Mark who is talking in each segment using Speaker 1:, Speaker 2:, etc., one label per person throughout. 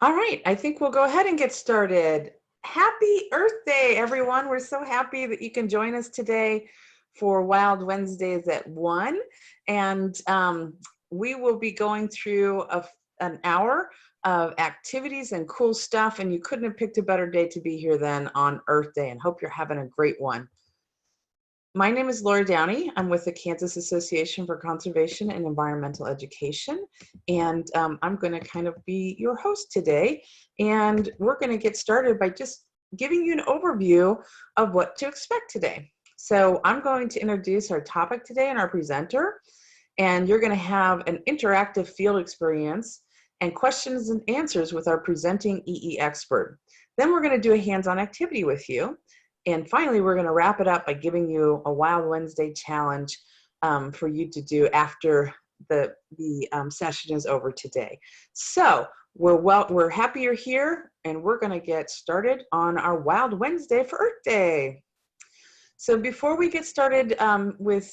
Speaker 1: All right, I think we'll go ahead and get started. Happy Earth Day, everyone. We're so happy that you can join us today for Wild Wednesdays at 1. And we will be going through an hour of activities and cool stuff. And you couldn't have picked a better day to be here than on Earth Day. And hope you're having a great one. My name is Laura Downey. I'm with the Kansas Association for Conservation and Environmental Education, and I'm going to kind of be your host today. And we're going to get started by just giving you an overview of what to expect today. So I'm going to introduce our topic today and our presenter, and you're going to have an interactive field experience and questions and answers with our presenting EE expert. Then we're going to do a hands-on activity with you. And finally, we're going to wrap it up by giving you a Wild Wednesday challenge for you to do after the session is over today. So we're happy you're here, and we're going to get started on our Wild Wednesday for Earth Day. So before we get started with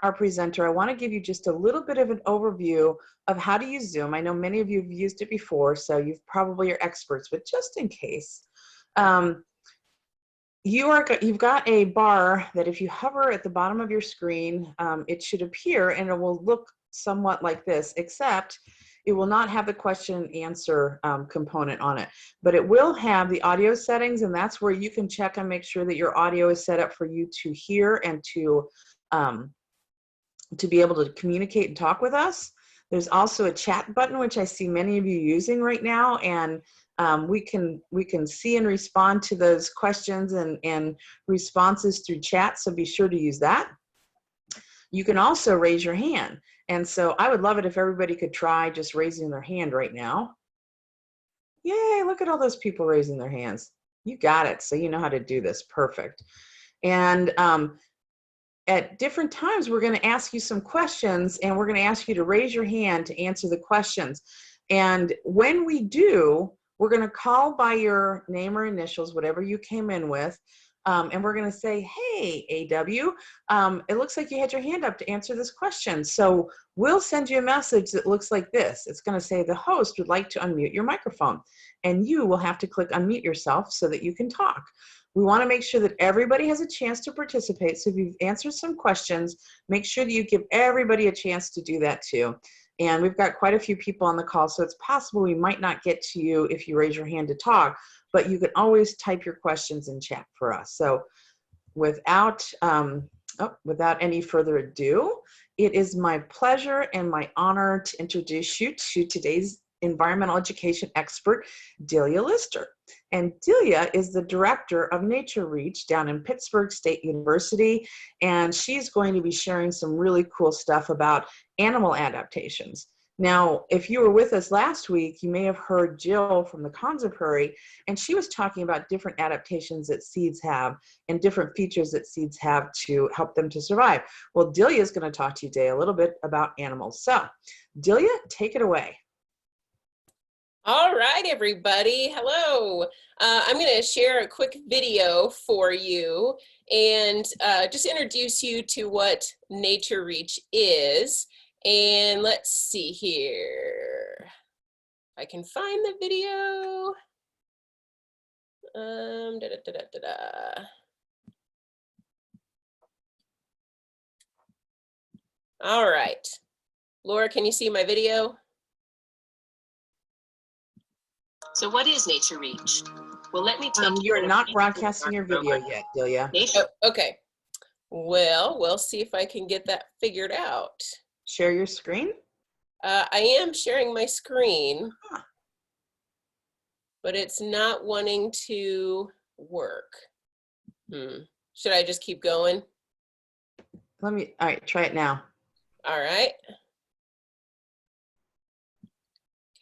Speaker 1: our presenter, I want to give you just a little bit of an overview of how to use Zoom. I know many of you have used it before, so you probably are experts, but just in case. You've got a bar that if you hover at the bottom of your screen, it should appear and it will look somewhat like this, except it will not have the question and answer component on it, but it will have the audio settings, and that's where you can check and make sure that your audio is set up for you to hear and to be able to communicate and talk with us. There's also a chat button, which I see many of you using right now, and we can see and respond to those questions and responses through chat, so be sure to use that. You can also raise your hand, and so I would love it if everybody could try just raising their hand right now. Yay, look at all those people raising their hands. You got it, so you know how to do this. Perfect. And at different times, we're going to ask you some questions, and we're going to ask you to raise your hand to answer the questions. And when we do, we're going to call by your name or initials, whatever you came in with, and we're going to say, hey, AW, it looks like you had your hand up to answer this question. So we'll send you a message that looks like this. It's going to say the host would like to unmute your microphone, and you will have to click unmute yourself so that you can talk. We want to make sure that everybody has a chance to participate. So if you've answered some questions, make sure that you give everybody a chance to do that too. And we've got quite a few people on the call, so it's possible we might not get to you if you raise your hand to talk, but you can always type your questions in chat for us. So without any further ado, it is my pleasure and my honor to introduce you to today's environmental education expert, Delia Lister. And Delia is the director of Nature Reach down in Pittsburgh State University, and she's going to be sharing some really cool stuff about animal adaptations. Now, if you were with us last week, you may have heard Jill from the Konza Prairie, and she was talking about different adaptations that seeds have and different features that seeds have to help them to survive. Well, Delia is going to talk to you today a little bit about animals. So, Delia, take it away.
Speaker 2: All right, everybody. Hello. I'm going to share a quick video for you and just introduce you to what Nature Reach is. And let's see here. If I can find the video. All right. Laura, can you see my video? So what is Nature Reach? Well, let me take
Speaker 1: you're not broadcasting your video yet, Delia.
Speaker 2: Oh, okay. Well, we'll see if I can get that figured out.
Speaker 1: Share your screen?
Speaker 2: I am sharing my screen, but it's not wanting to work. Should I just keep going?
Speaker 1: All right, try it now.
Speaker 2: All right.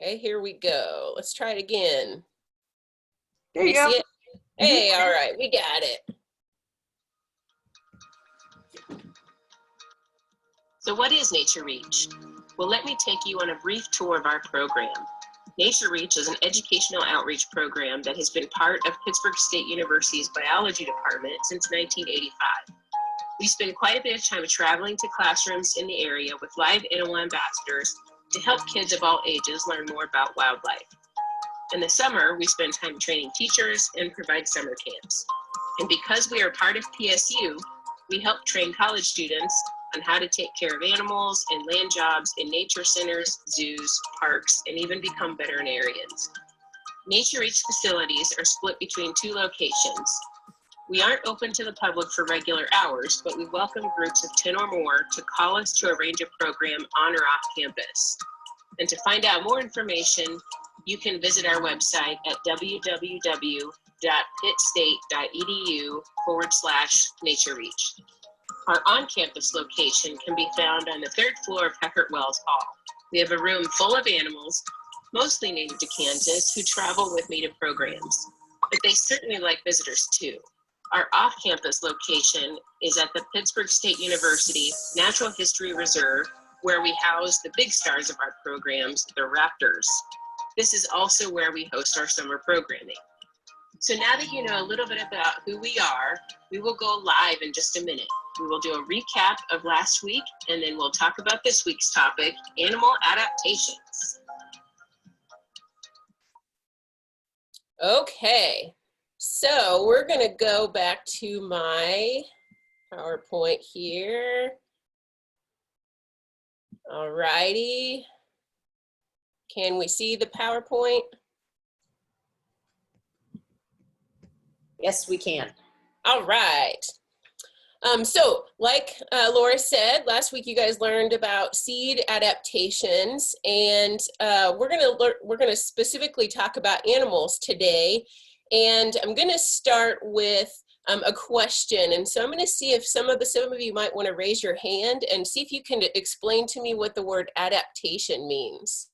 Speaker 2: Okay, here we go. Let's try it again.
Speaker 1: There you go.
Speaker 2: See it? Hey, all right, we got it. So what is Nature Reach? Well, let me take you on a brief tour of our program. Nature Reach is an educational outreach program that has been part of Pittsburgh State University's biology department since 1985. We spend quite a bit of time traveling to classrooms in the area with live animal ambassadors to help kids of all ages learn more about wildlife. In the summer, we spend time training teachers and provide summer camps. And because we are part of PSU, we help train college students on how to take care of animals and land jobs in nature centers, zoos, parks, and even become veterinarians. Nature Reach facilities are split between 2 locations. We aren't open to the public for regular hours, but we welcome groups of 10 or more to call us to arrange a program on or off campus. And to find out more information, you can visit our website at www.pittstate.edu/NatureReach. Our on-campus location can be found on the 3rd floor of Heckert Wells Hall. We have a room full of animals, mostly native to Kansas, who travel with me to programs, but they certainly like visitors too. Our off-campus location is at the Pittsburgh State University Natural History Reserve, where we house the big stars of our programs, the raptors. This is also where we host our summer programming. So now that you know a little bit about who we are, we will go live in just a minute. We will do a recap of last week, and then we'll talk about this week's topic, animal adaptations. Okay, so we're gonna go back to my PowerPoint here. All righty. Can we see the PowerPoint?
Speaker 3: Yes, we can.
Speaker 2: All right. So like Laura said, last week you guys learned about seed adaptations, and we're gonna specifically talk about animals today. And I'm gonna start with a question. And so I'm gonna see if some of you might wanna raise your hand and see if you can explain to me what the word adaptation means.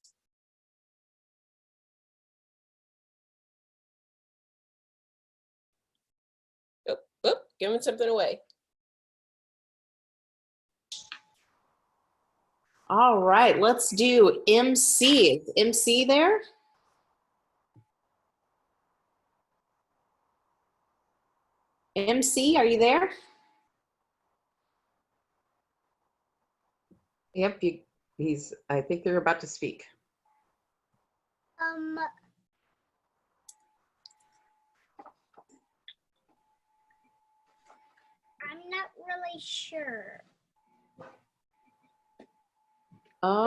Speaker 2: Oh, giving something away.
Speaker 3: All right, let's do MC. Is MC there? MC, are you there?
Speaker 1: Yep, I think they're about to speak.
Speaker 4: I'm not really sure.
Speaker 3: Oh,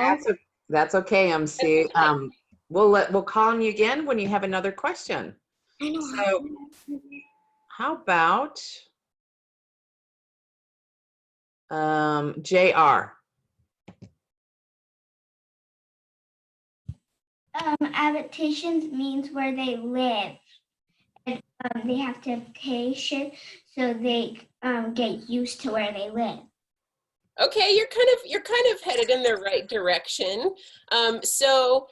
Speaker 1: That's okay, MC. We'll call on you again when you have another question.
Speaker 4: I know.
Speaker 1: So how about JR?
Speaker 4: Adaptations means where they live. And, they have adaptation, so they get used to where they live.
Speaker 2: Okay, you're kind of headed in the right direction. So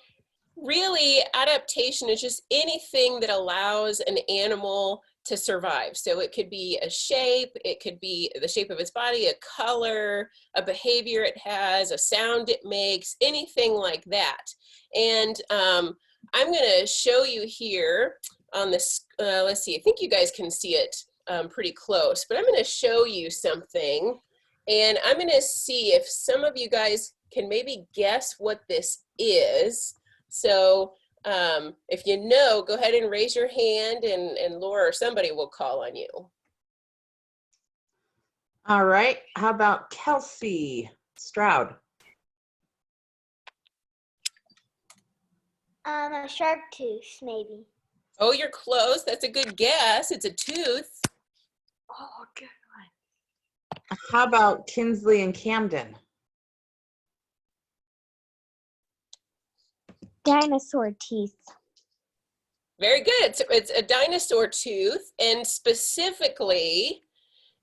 Speaker 2: really, adaptation is just anything that allows an animal to survive. So it could be a shape, it could be the shape of its body, a color, a behavior it has, a sound it makes, anything like that. And I'm gonna show you here on this, let's see, I think you guys can see it pretty close, but I'm gonna show you something, and I'm gonna see if some of you guys can maybe guess what this is. So if you know, go ahead and raise your hand, and Laura or somebody will call on you.
Speaker 1: All right, how about Kelsey Stroud?
Speaker 4: A shark tooth, maybe.
Speaker 2: Oh, you're close. That's a good guess. It's a tooth.
Speaker 1: Oh, good one. How about Kinsley and Camden?
Speaker 4: Dinosaur teeth.
Speaker 2: Very good. It's a dinosaur tooth, and specifically,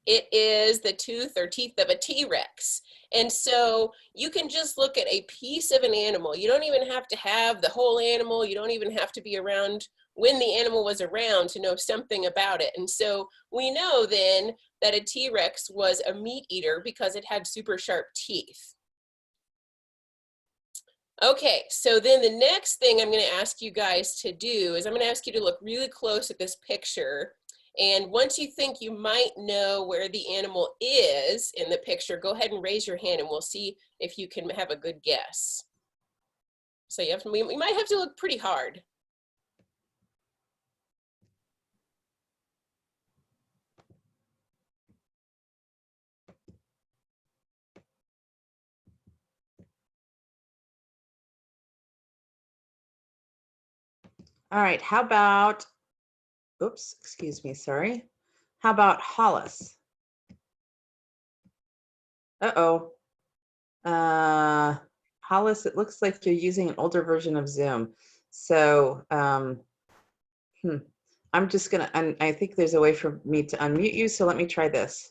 Speaker 2: it is the tooth or teeth of a T-Rex. And so you can just look at a piece of an animal. You don't even have to have the whole animal. You don't even have to be around when the animal was around to know something about it. And so we know then that a T-Rex was a meat eater because it had super sharp teeth. Okay, so then the next thing I'm going to ask you guys to do is I'm going to ask you to look really close at this picture. And once you think you might know where the animal is in the picture, go ahead and raise your hand and we'll see if you can have a good guess. So we might have to look pretty hard.
Speaker 1: All right, how about, oops, excuse me, sorry. How about Hollis? Uh-oh. Hollis, it looks like you're using an older version of Zoom. So I'm just gonna, I think there's a way for me to unmute you, so let me try this.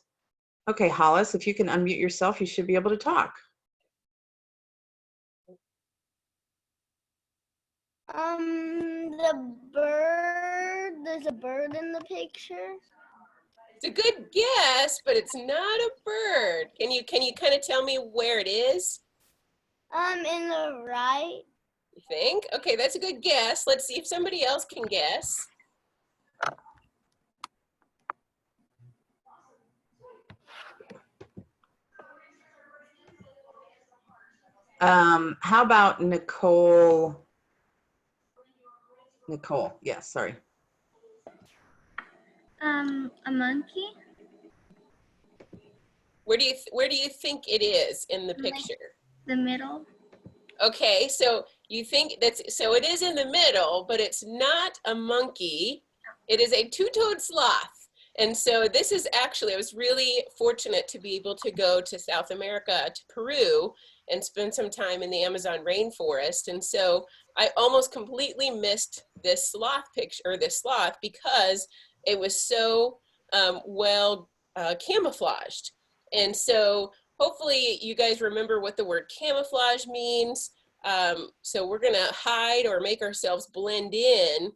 Speaker 1: Okay, Hollis, if you can unmute yourself, you should be able to talk.
Speaker 5: The bird, there's a bird in the picture.
Speaker 2: It's a good guess, but it's not a bird. Can you kind of tell me where it is?
Speaker 5: In the right.
Speaker 2: You think? Okay, that's a good guess. Let's see if somebody else can guess.
Speaker 1: How about Nicole? Nicole, yes, sorry.
Speaker 4: A monkey.
Speaker 2: Where do you think it is in the picture?
Speaker 4: The middle.
Speaker 2: Okay, so you think so it is in the middle, but it's not a monkey. It is a two-toed sloth. And so this is actually, I was really fortunate to be able to go to South America, to Peru, and spend some time in the Amazon rainforest. And so I almost completely missed this sloth picture, or this sloth, because it was so well camouflaged. And so hopefully you guys remember what the word camouflage means. So we're gonna hide or make ourselves blend in,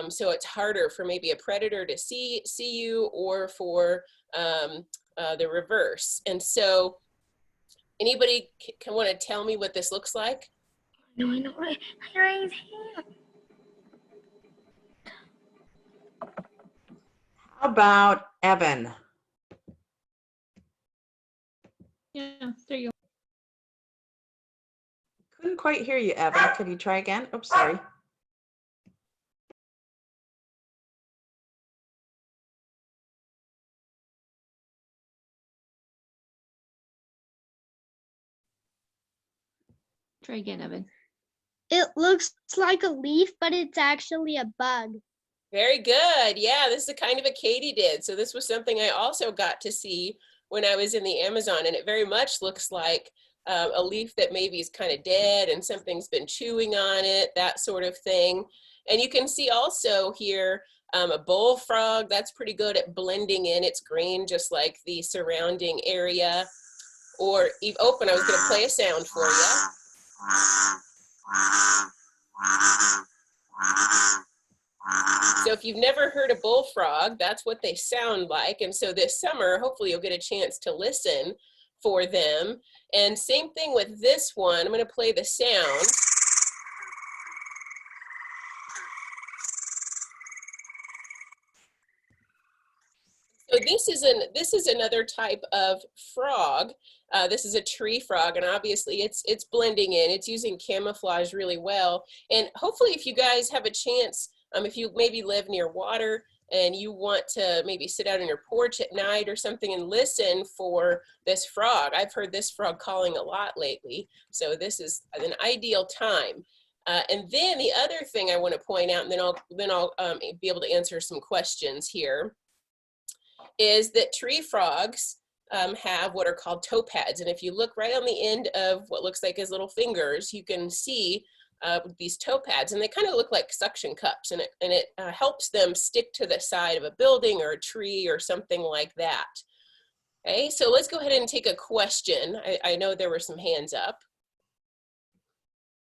Speaker 2: so it's harder for maybe a predator to see you, or for the reverse. And so anybody can want to tell me what this looks like?
Speaker 4: No, I know. Raise hand.
Speaker 1: How about Evan?
Speaker 6: Yeah, there you go.
Speaker 1: Couldn't quite hear you, Evan. Could you try again? Oops, sorry.
Speaker 6: Try again, Evan.
Speaker 5: It looks like a leaf, but it's actually a bug.
Speaker 2: Very good. Yeah, this is the kind of a katydid. So this was something I also got to see when I was in the Amazon, and it very much looks like a leaf that maybe is kind of dead and something's been chewing on it, that sort of thing. And you can see also here a bullfrog. That's pretty good at blending in its green, just like the surrounding area. Or, oh, and I was going to play a sound for you. So if you've never heard a bullfrog, that's what they sound like. And so this summer, hopefully you'll get a chance to listen for them. And same thing with this one. I'm going to play the sound. So this is another type of frog. This is a tree frog, and obviously it's blending in. It's using camouflage really well. And hopefully, if you guys have a chance, if you maybe live near water and you want to maybe sit out on your porch at night or something and listen for this frog. I've heard this frog calling a lot lately, so this is an ideal time. And then the other thing I want to point out, and then I'll be able to answer some questions here, is that tree frogs have what are called toe pads. And if you look right on the end of what looks like his little fingers, you can see these toe pads, and they kind of look like suction cups, and it helps them stick to the side of a building or a tree or something like that. Okay, so let's go ahead and take a question. I know there were some hands up.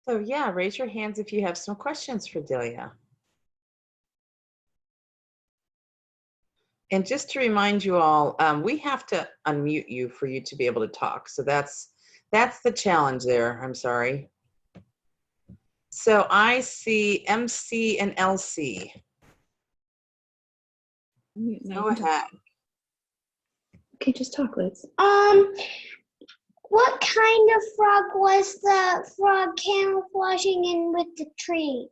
Speaker 1: So yeah, raise your hands if you have some questions for Delia. And just to remind you all, we have to unmute you for you to be able to talk. So that's the challenge there. I'm sorry. So I see MC and LC. Go ahead.
Speaker 6: Okay, just talk, Liz.
Speaker 5: What kind of frog was the frog camouflaging in with the tree?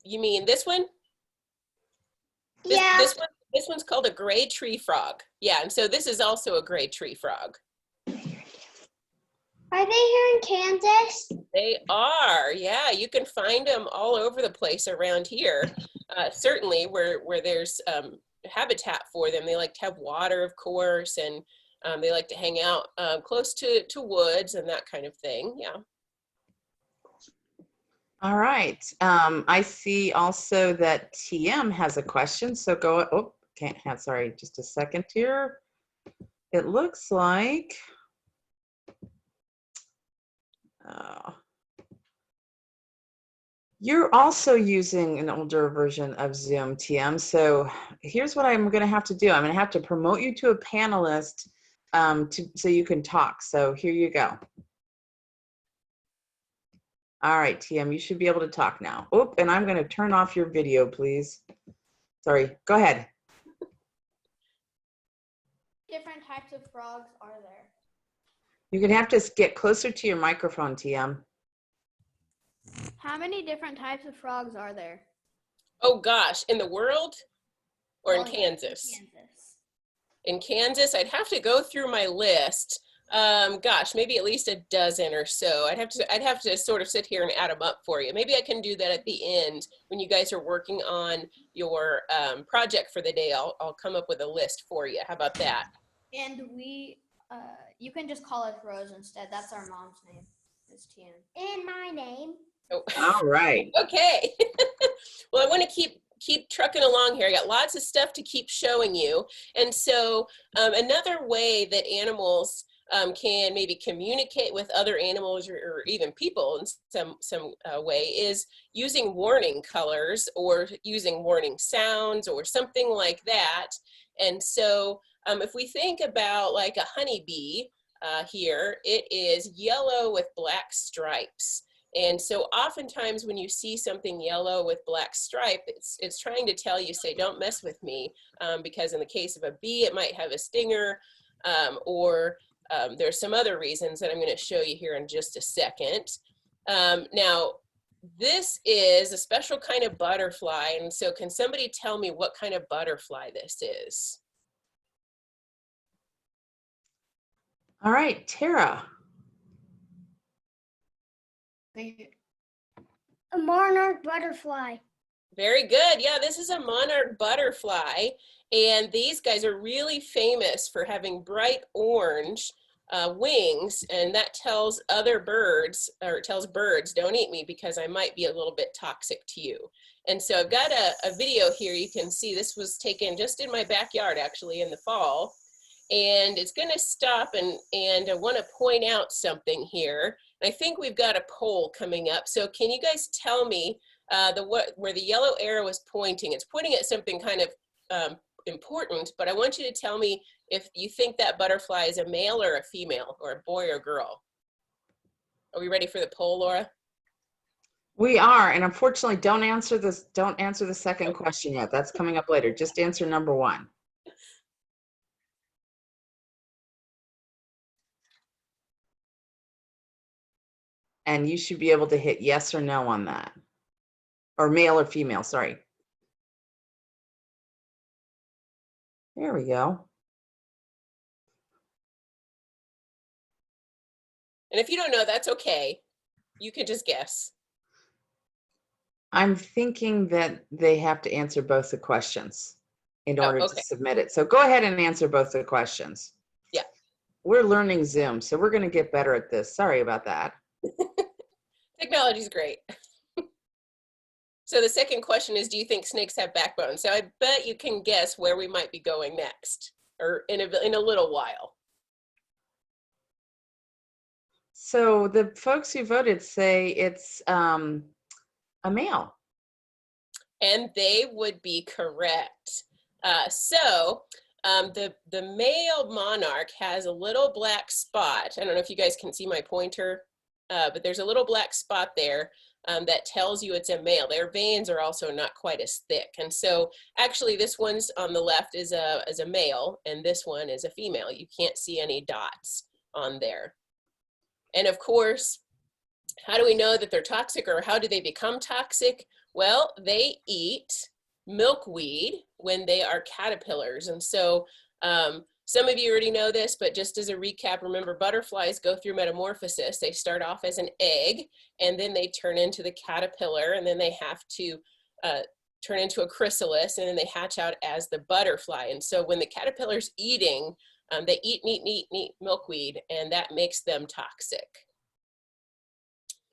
Speaker 2: You mean this one?
Speaker 5: Yeah.
Speaker 2: This one's called a gray tree frog. Yeah, and so this is also a gray tree frog.
Speaker 5: Are they here in Kansas?
Speaker 2: They are, yeah. You can find them all over the place around here. Certainly where there's habitat for them. They like to have water, of course, and they like to hang out close to woods and that kind of thing. Yeah.
Speaker 1: All right. I see also that TM has a question. So go, oh, can't have, sorry, just a second here. It looks like, you're also using an older version of Zoom, TM. So here's what I'm going to have to do. I'm going to have to promote you to a panelist so you can talk. So here you go. All right, TM, you should be able to talk now. Oh, and I'm going to turn off your video, please. Sorry, go ahead.
Speaker 7: Different types of frogs are there?
Speaker 1: You're going to have to get closer to your microphone, TM.
Speaker 7: How many different types of frogs are there?
Speaker 2: Oh gosh, in the world or in
Speaker 7: Well,
Speaker 2: Kansas?
Speaker 7: Kansas.
Speaker 2: In Kansas, I'd have to go through my list. Gosh, maybe at least a dozen or so. I'd have to sort of sit here and add them up for you. Maybe I can do that at the end when you guys are working on your project for the day. I'll come up with a list for you. How about that?
Speaker 7: And you can just call us Rose instead. That's our mom's name, is Tian.
Speaker 5: And my name.
Speaker 2: Oh.
Speaker 1: All right.
Speaker 2: Okay. Well, I want to keep trucking along here. I got lots of stuff to keep showing you. And so another way that animals can maybe communicate with other animals or even people in some way is using warning colors or using warning sounds or something like that. And so if we think about like a honeybee here, it is yellow with black stripes. And so oftentimes when you see something yellow with black stripe, it's trying to tell you, say, don't mess with me, because in the case of a bee, it might have a stinger, or there's some other reasons that I'm going to show you here in just a second. Now, this is a special kind of butterfly, and so can somebody tell me what kind of butterfly this is?
Speaker 1: All right, Tara.
Speaker 5: A monarch butterfly.
Speaker 2: Very good. Yeah, this is a monarch butterfly, and these guys are really famous for having bright orange wings, and that tells other birds, or it tells birds, don't eat me because I might be a little bit toxic to you. And so I've got a video here. You can see this was taken just in my backyard, actually, in the fall. And it's going to stop, and I want to point out something here. I think we've got a poll coming up. So can you guys tell me where the yellow arrow is pointing? It's pointing at something kind of important, but I want you to tell me if you think that butterfly is a male or a female, or a boy or girl. Are we ready for the poll, Laura?
Speaker 1: We are, and unfortunately, don't answer the second question yet. That's coming up later. Just answer number one. And you should be able to hit yes or no on that. Or male or female, sorry. There we go.
Speaker 2: And if you don't know, that's okay. You can just guess.
Speaker 1: I'm thinking that they have to answer both the questions in order
Speaker 2: okay.
Speaker 1: to submit it. So go ahead and answer both the questions.
Speaker 2: Yeah.
Speaker 1: We're learning Zoom, so we're going to get better at this. Sorry about that.
Speaker 2: Technology's great. So the second question is, do you think snakes have backbones? So I bet you can guess where we might be going next, or in a little while.
Speaker 1: So the folks who voted say it's a male.
Speaker 2: And they would be correct. The male monarch has a little black spot. I don't know if you guys can see my pointer, but there's a little black spot there that tells you it's a male. Their veins are also not quite as thick. And so actually this one's on the left is a male, and this one is a female. You can't see any dots on there. And of course, how do we know that they're toxic, or how do they become toxic? Well, they eat milkweed when they are caterpillars. And so Some of you already know this, but just as a recap, remember butterflies go through metamorphosis. They start off as an egg, and then they turn into the caterpillar, and then they have to turn into a chrysalis, and then they hatch out as the butterfly. And so when the caterpillar's eating, they eat milkweed, and that makes them toxic.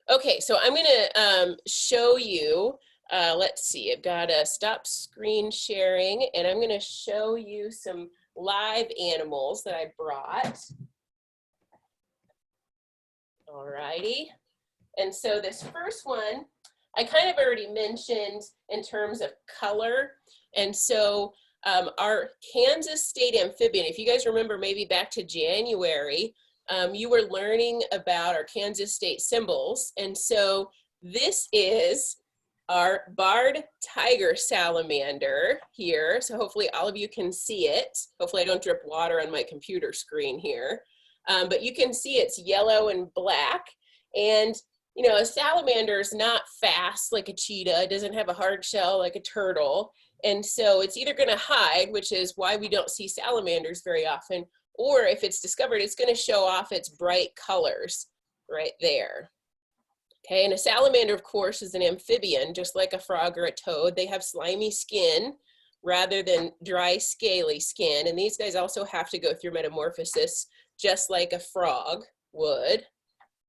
Speaker 2: Okay, so I'm gonna show you, let's see, I've got to stop screen sharing, and I'm gonna show you some live animals that I brought. All righty. And so this first one, I kind of already mentioned in terms of color. And so our Kansas State amphibian, if you guys remember maybe back to January, you were learning about our Kansas State symbols. And so this is our barred tiger salamander here. So hopefully all of you can see it. Hopefully I don't drip water on my computer screen here. But you can see it's yellow and black. And you know, a salamander is not fast like a cheetah. It doesn't have a hard shell like a turtle. And so it's either gonna hide, which is why we don't see salamanders very often, or if it's discovered, it's gonna show off its bright colors right there. Okay, and a salamander, of course, is an amphibian, just like a frog or a toad. They have slimy skin rather than dry, scaly skin. And these guys also have to go through metamorphosis, just like a frog would.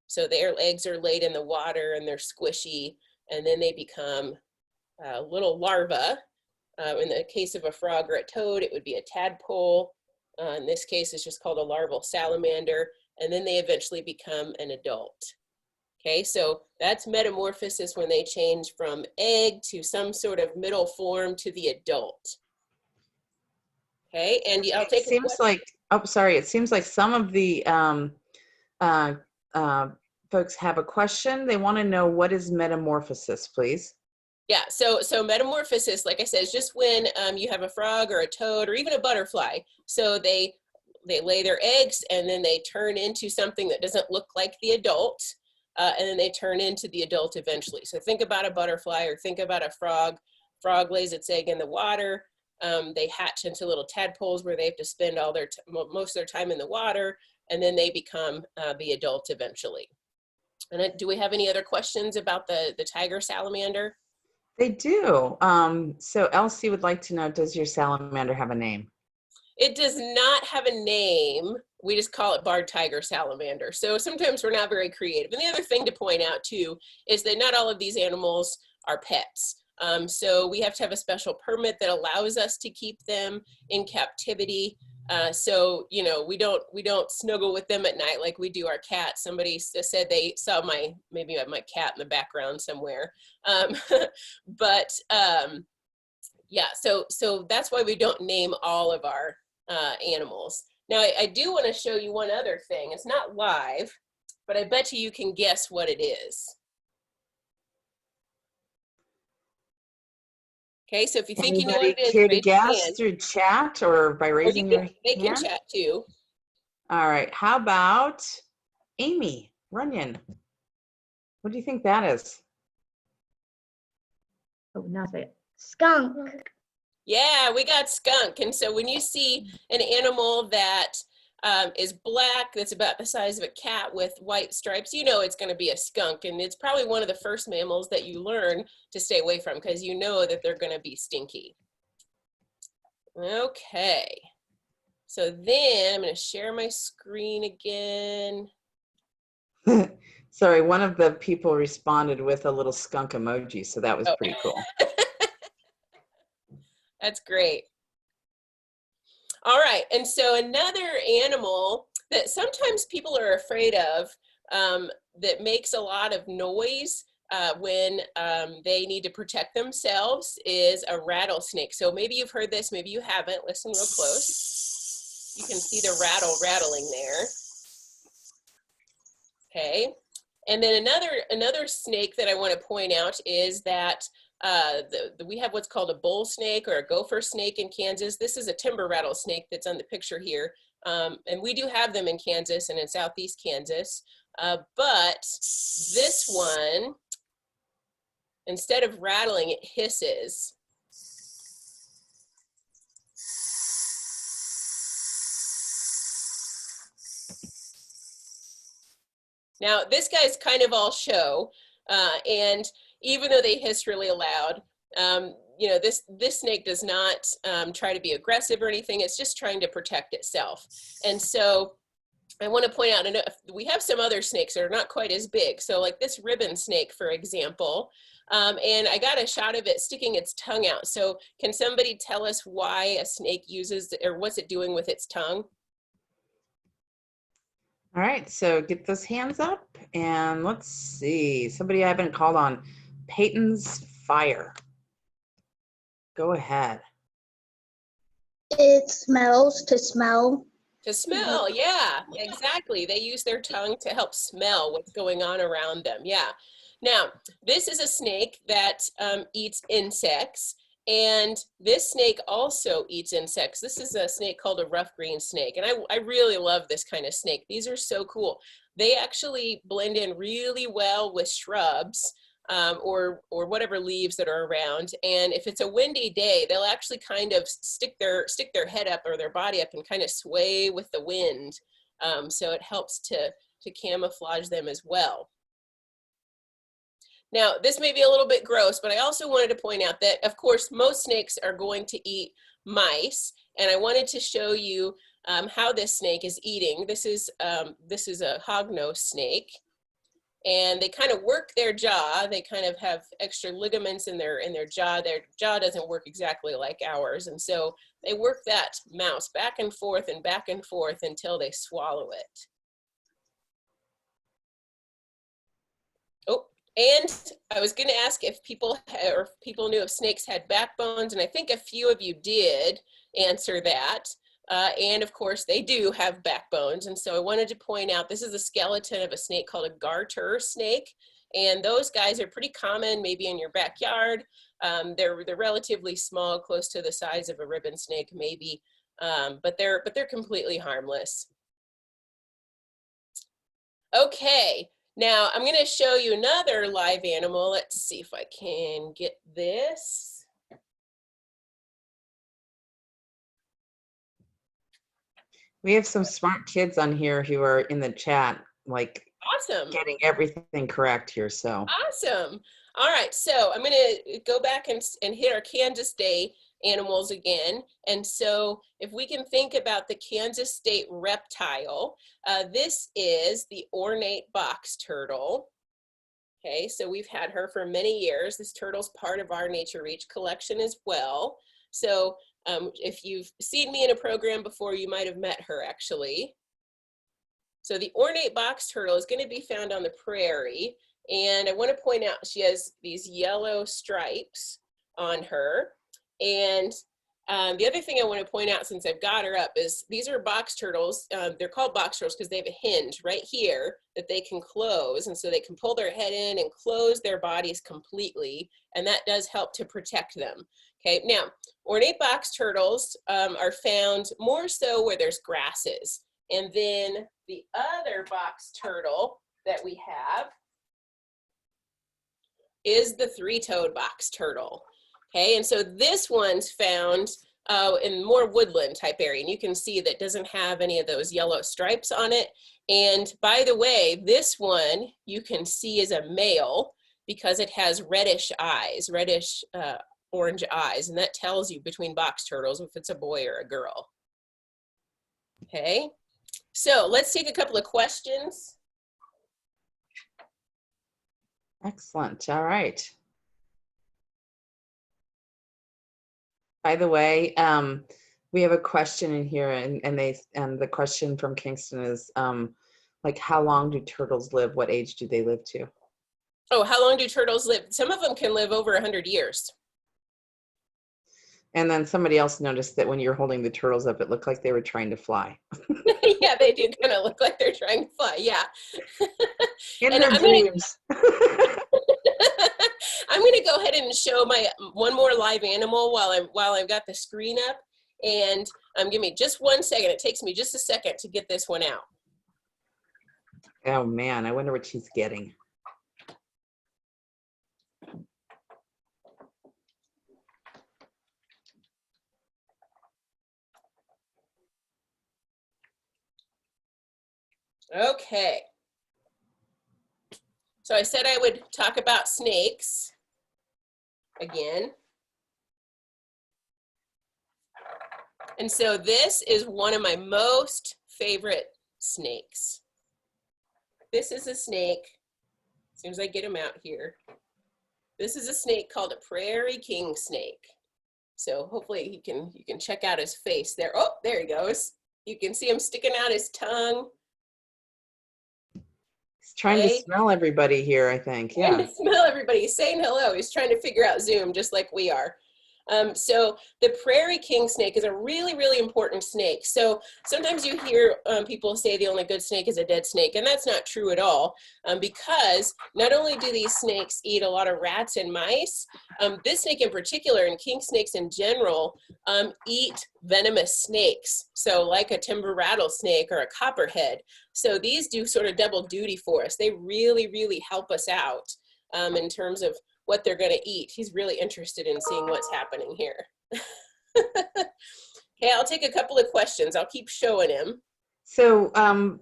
Speaker 2: So their eggs are laid in the water and they're squishy, and then they become little larvae. In the case of a frog or a toad, it would be a tadpole. In this case, it's just called a larval salamander, and then they eventually become an adult. Okay, so that's metamorphosis, when they change from egg to some sort of middle form to the adult. Okay, and I'll take
Speaker 1: it seems like, oh, sorry, it seems like some of the folks have a question. They want to know, what is metamorphosis, please?
Speaker 2: Yeah, so metamorphosis, like I said, is just when you have a frog or a toad or even a butterfly. So they lay their eggs and then they turn into something that doesn't look like the adult. And then they turn into the adult eventually. So think about a butterfly, or think about a frog. Frog lays its egg in the water. They hatch into little tadpoles where they have to spend all their most of their time in the water, and then they become the adult eventually. And do we have any other questions about the tiger salamander?
Speaker 1: They do. So Elsie would like to know, does your salamander have a name?
Speaker 2: It does not have a name. We just call it barred tiger salamander. So sometimes we're not very creative. And the other thing to point out too is that not all of these animals are pets. So we have to have a special permit that allows us to keep them in captivity. So, you know, we don't snuggle with them at night like we do our cats. Somebody said they saw maybe my cat in the background somewhere. Yeah, so that's why we don't name all of our animals. Now, I do want to show you one other thing. It's not live, but I bet you can guess what it is. Okay, so if you think you know what it is,
Speaker 1: care to
Speaker 2: raise your
Speaker 1: guess
Speaker 2: hand.
Speaker 1: through chat or by raising your hand?
Speaker 2: They can chat too.
Speaker 1: All right, how about Amy Runyon? What do you think that is?
Speaker 6: Oh, now say it.
Speaker 5: Skunk.
Speaker 2: Yeah, we got skunk. And so when you see an animal that is black, that's about the size of a cat with white stripes, you know it's going to be a skunk. And it's probably one of the first mammals that you learn to stay away from, because you know that they're going to be stinky. Okay. So then I'm going to share my screen again.
Speaker 1: Sorry, one of the people responded with a little skunk emoji, so that was pretty cool.
Speaker 2: That's great. All right, and so another animal that sometimes people are afraid of, that makes a lot of noise when they need to protect themselves, is a rattlesnake. So maybe you've heard this, maybe you haven't. Listen real close. You can see the rattle rattling there. Okay, and then another snake that I want to point out is that we have what's called a bull snake or a gopher snake in Kansas. This is a timber rattlesnake that's on the picture here. And we do have them in Kansas and in southeast Kansas. But this one, instead of rattling, it hisses. Now, this guy's kind of all show, and even though they hiss really loud, you know, this snake does not try to be aggressive or anything. It's just trying to protect itself. And so I want to point out, and we have some other snakes that are not quite as big. So like this ribbon snake, for example, and I got a shot of it sticking its tongue out. So can somebody tell us why a snake uses, or what's it doing with its tongue?
Speaker 1: All right, so get those hands up and let's see. Somebody I haven't called on. Peyton's Fire. Go ahead.
Speaker 5: It smells to smell.
Speaker 2: To smell, yeah, exactly. They use their tongue to help smell what's going on around them, yeah. Now, this is a snake that eats insects, and this snake also eats insects. This is a snake called a rough green snake, and I really love this kind of snake. These are so cool. They actually blend in really well with shrubs, or whatever leaves that are around. And if it's a windy day, they'll actually kind of stick their head up or their body up and kind of sway with the wind. So it helps to camouflage them as well. Now, this may be a little bit gross, but I also wanted to point out that, of course, most snakes are going to eat mice. And I wanted to show you how this snake is eating. This is a hognose snake. And they kind of work their jaw. They kind of have extra ligaments in their jaw. Their jaw doesn't work exactly like ours. And so they work that mouse back and forth until they swallow it. Oh, and I was going to ask if people knew if snakes had backbones, and I think a few of you did answer that. And of course, they do have backbones. And so I wanted to point out, this is a skeleton of a snake called a garter snake. And those guys are pretty common, maybe in your backyard. They're relatively small, close to the size of a ribbon snake, maybe, but they're completely harmless. Okay, now I'm going to show you another live animal. Let's see if I can get this.
Speaker 1: We have some smart kids on here who are in the chat, like
Speaker 2: Awesome.
Speaker 1: getting everything correct here. So
Speaker 2: Awesome. All right, so I'm going to go back and hit our Kansas Day animals again. And so if we can think about the Kansas State reptile, this is the ornate box turtle. Okay, so we've had her for many years. This turtle's part of our Nature Reach collection as well. So if you've seen me in a program before, you might have met her actually. So the ornate box turtle is going to be found on the prairie. And I want to point out she has these yellow stripes on her. And the other thing I want to point out, since I've got her up, is these are box turtles. They're called box turtles because they have a hinge right here that they can close. And so they can pull their head in and close their bodies completely. And that does help to protect them. Okay, now, ornate box turtles are found more so where there's grasses. And then the other box turtle that we have is the three-toed box turtle. Okay, and so this one's found in more woodland type area. And you can see that doesn't have any of those yellow stripes on it. And by the way, this one you can see is a male because it has reddish eyes, reddish orange eyes, and that tells you between box turtles if it's a boy or a girl. Okay, so let's take a couple of questions.
Speaker 1: excellent. All right. By the way, we have a question in here, and the question from Kingston is like, how long do turtles live? What age do they live to?
Speaker 2: Oh, how long do turtles live? Some of them can live over 100 years.
Speaker 1: And then somebody else noticed that when you're holding the turtles up, it looked like they were trying to fly.
Speaker 2: Yeah, they do kind of look like they're trying to fly. Yeah.
Speaker 1: In
Speaker 2: And
Speaker 1: their dreams.
Speaker 2: I'm going to go ahead and show my one more live animal while I've got the screen up. And give me just 1 second. It takes me just a second to get this one out.
Speaker 1: Oh man, I wonder what she's getting.
Speaker 2: Okay. So I said I would talk about snakes again. And so this is one of my most favorite snakes. This is a snake, as soon as I get him out here. This is a snake called a prairie king snake. So hopefully you can check out his face there. Oh, there he goes. You can see him sticking out his tongue.
Speaker 1: He's trying to
Speaker 2: Okay.
Speaker 1: smell everybody here, I think.
Speaker 2: Trying
Speaker 1: Yeah.
Speaker 2: to smell everybody. He's saying hello. He's trying to figure out Zoom just like we are. So the prairie king snake is a really, really important snake. So sometimes you hear people say the only good snake is a dead snake, and that's not true at all, because not only do these snakes eat a lot of rats and mice, this snake in particular, and king snakes in general, eat venomous snakes. So like a timber rattlesnake or a copperhead. So these do sort of double duty for us. They really, really help us out in terms of what they're going to eat. He's really interested in seeing what's happening here. Okay, I'll take a couple of questions. I'll keep showing him.
Speaker 1: So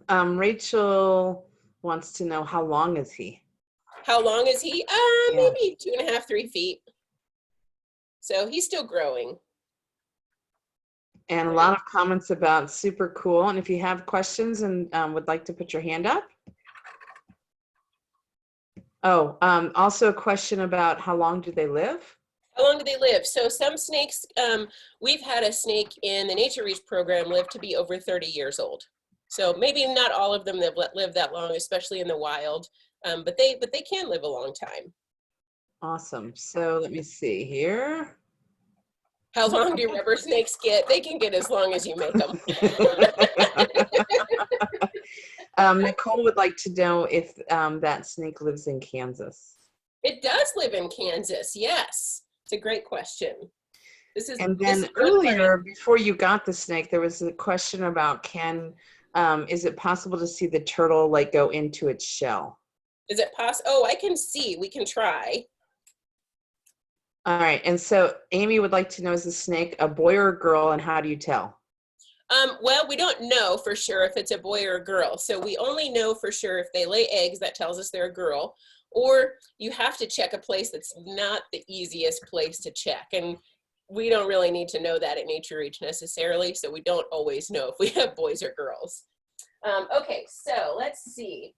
Speaker 1: Rachel wants to know, how long is he?
Speaker 2: How long is he?
Speaker 1: Yeah.
Speaker 2: Maybe 2.5, 3 feet. So he's still growing.
Speaker 1: And a lot of comments about super cool. And if you have questions and would like to put your hand up. Oh, also a question about how long do they live?
Speaker 2: How long do they live? So some snakes, we've had a snake in the Nature Reach program live to be over 30 years old. So maybe not all of them live that long, especially in the wild, but they can live a long time.
Speaker 1: Awesome. So let me see here.
Speaker 2: How long do rubber snakes get? They can get as long as you make them.
Speaker 1: Nicole would like to know if that snake lives in Kansas.
Speaker 2: It does live in Kansas, yes. It's a great question.
Speaker 1: And then earlier, before you got the snake, there was a question about is it possible to see the turtle like go into its shell?
Speaker 2: Is it possible? Oh, I can see. We can try.
Speaker 1: All right. And so Amy would like to know, is the snake a boy or a girl, and how do you tell?
Speaker 2: Well, we don't know for sure if it's a boy or a girl. So we only know for sure if they lay eggs, that tells us they're a girl. Or you have to check a place that's not the easiest place to check. And we don't really need to know that at Nature Reach necessarily. So we don't always know if we have boys or girls. Okay, so let's see.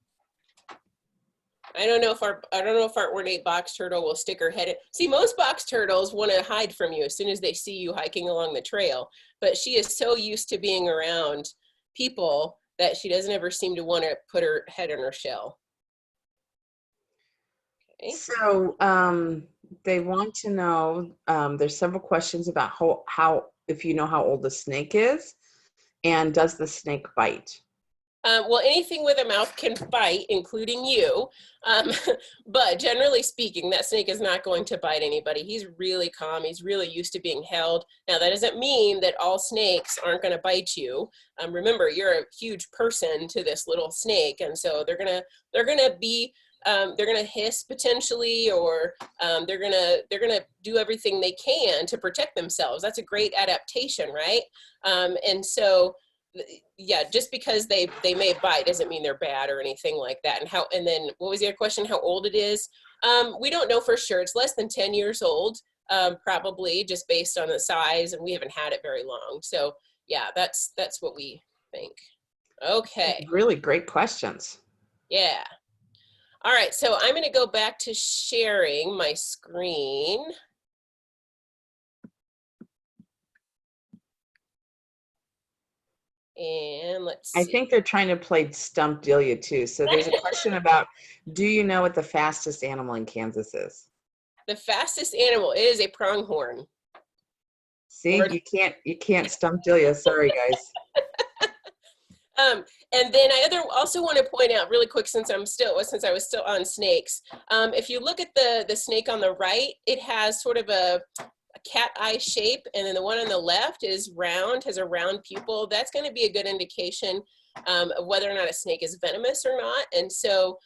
Speaker 2: I don't know if our ornate box turtle will stick her head in. See, most box turtles want to hide from you as soon as they see you hiking along the trail, but she is so used to being around people that she doesn't ever seem to want to put her head in her shell. Okay.
Speaker 1: So they want to know, there's several questions about how if you know how old the snake is, and does the snake bite?
Speaker 2: Well, anything with a mouth can bite, including you. But generally speaking, that snake is not going to bite anybody. He's really calm. He's really used to being held. Now, that doesn't mean that all snakes aren't going to bite you. Remember, you're a huge person to this little snake, and so they're gonna hiss potentially, or they're gonna do everything they can to protect themselves. That's a great adaptation, right? And so, yeah, just because they may bite doesn't mean they're bad or anything like that. And then what was your question? How old it is? We don't know for sure. It's less than 10 years old, probably, just based on the size, and we haven't had it very long. So yeah, that's what we think. Okay.
Speaker 1: Really great questions.
Speaker 2: Yeah. All right, so I'm going to go back to sharing my screen. And let's see.
Speaker 1: I think they're trying to play Stump Delia too. So there's a question about, do you know what the fastest animal in Kansas is?
Speaker 2: The fastest animal is a pronghorn.
Speaker 1: See, you can't Stump Delia. Sorry, guys.
Speaker 2: And then I also want to point out really quick, since I was still on snakes, if you look at the snake on the right, it has sort of a cat eye shape, and then the one on the left is round, has a round pupil. That's going to be a good indication of whether or not a snake is venomous or not. And so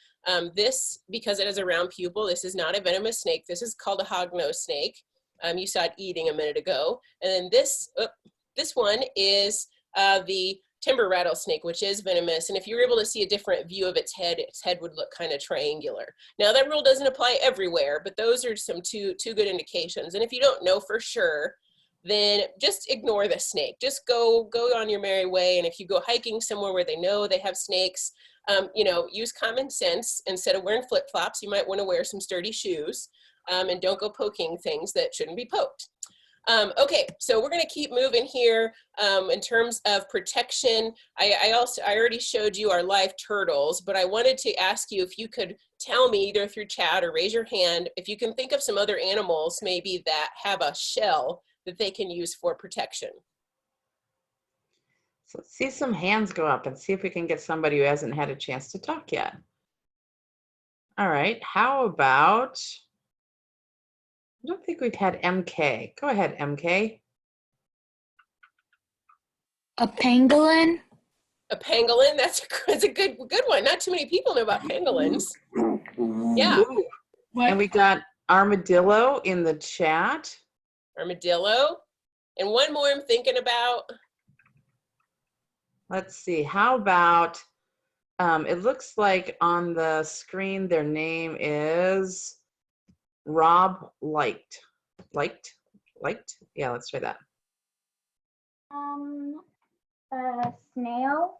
Speaker 2: this, because it has a round pupil, this is not a venomous snake. This is called a hognose snake. You saw it eating a minute ago. And then this one is the timber rattlesnake, which is venomous. And if you were able to see a different view of its head would look kind of triangular. Now that rule doesn't apply everywhere, but those are some two good indications. And if you don't know for sure, then just ignore the snake. Just go on your merry way. And if you go hiking somewhere where they know they have snakes, you know, use common sense. Instead of wearing flip-flops, you might want to wear some sturdy shoes, and don't go poking things that shouldn't be poked. Okay, so we're going to keep moving here. In terms of protection, I already showed you our live turtles, but I wanted to ask you if you could tell me either through chat or raise your hand if you can think of some other animals maybe that have a shell that they can use for protection.
Speaker 1: So let's see some hands go up and see if we can get somebody who hasn't had a chance to talk yet. All right, how about, I don't think we've had MK. Go ahead, MK.
Speaker 8: A pangolin?
Speaker 2: A pangolin, that's a good one. Not too many people know about pangolins. Yeah.
Speaker 1: Ooh. And we got armadillo in the chat.
Speaker 2: Armadillo. And one more I'm thinking about.
Speaker 1: Let's see, how about, it looks like on the screen their name is Rob Light. Yeah, let's try that.
Speaker 4: A snail.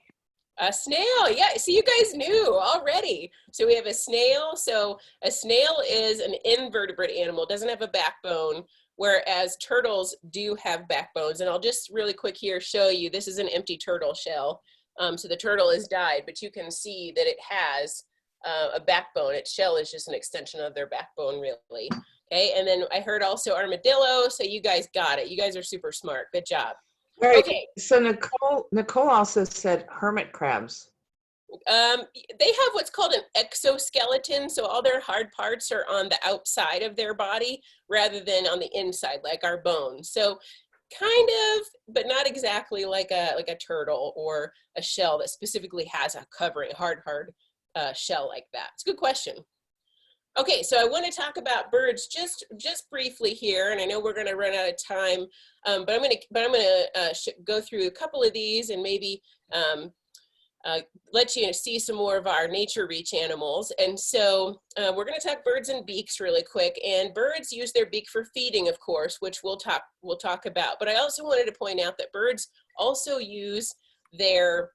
Speaker 2: A snail, yeah, so you guys knew already. So we have a snail. So a snail is an invertebrate animal, doesn't have a backbone, whereas turtles do have backbones. And I'll just really quick here show you, this is an empty turtle shell. So the turtle is died, but you can see that it has a backbone. Its shell is just an extension of their backbone, really. Okay, and then I heard also armadillo, so you guys got it. You guys are super smart, good job.
Speaker 1: All right,
Speaker 2: Okay.
Speaker 1: so Nicole also said hermit crabs.
Speaker 2: They have what's called an exoskeleton, so all their hard parts are on the outside of their body rather than on the inside, like our bones. So kind of, but not exactly like a turtle or a shell that specifically has a covering, hard shell like that. It's a good question. Okay, so I want to talk about birds just briefly here, and I know we're going to run out of time, but I'm going to go through a couple of these and maybe let you see some more of our nature reach animals. And so we're going to talk birds and beaks really quick. And birds use their beak for feeding, of course, which we'll talk about. But I also wanted to point out that birds also use their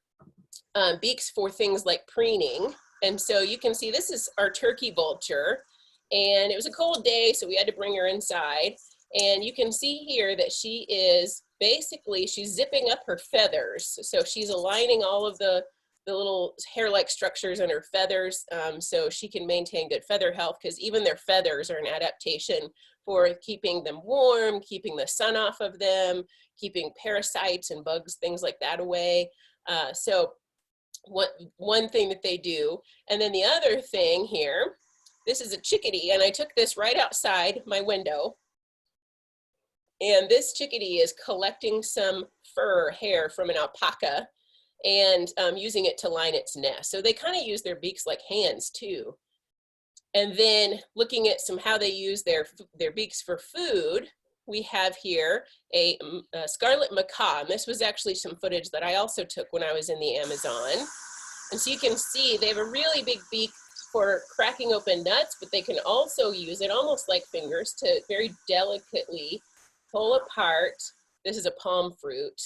Speaker 2: beaks for things like preening. And so you can see this is our turkey vulture. And it was a cold day, so we had to bring her inside. And you can see here that she is basically, she's zipping up her feathers. So she's aligning all of the little hair-like structures in her feathers, so she can maintain good feather health, because even their feathers are an adaptation for keeping them warm, keeping the sun off of them, keeping parasites and bugs, things like that away. So one thing that they do. And then the other thing here, this is a chickadee, and I took this right outside my window. And this chickadee is collecting some hair from an alpaca and using it to line its nest. So they kind of use their beaks like hands too. And then looking at how they use their beaks for food, we have here a scarlet macaw. And this was actually some footage that I also took when I was in the Amazon. And so you can see they have a really big beak for cracking open nuts, but they can also use it almost like fingers to very delicately pull apart. This is a palm fruit.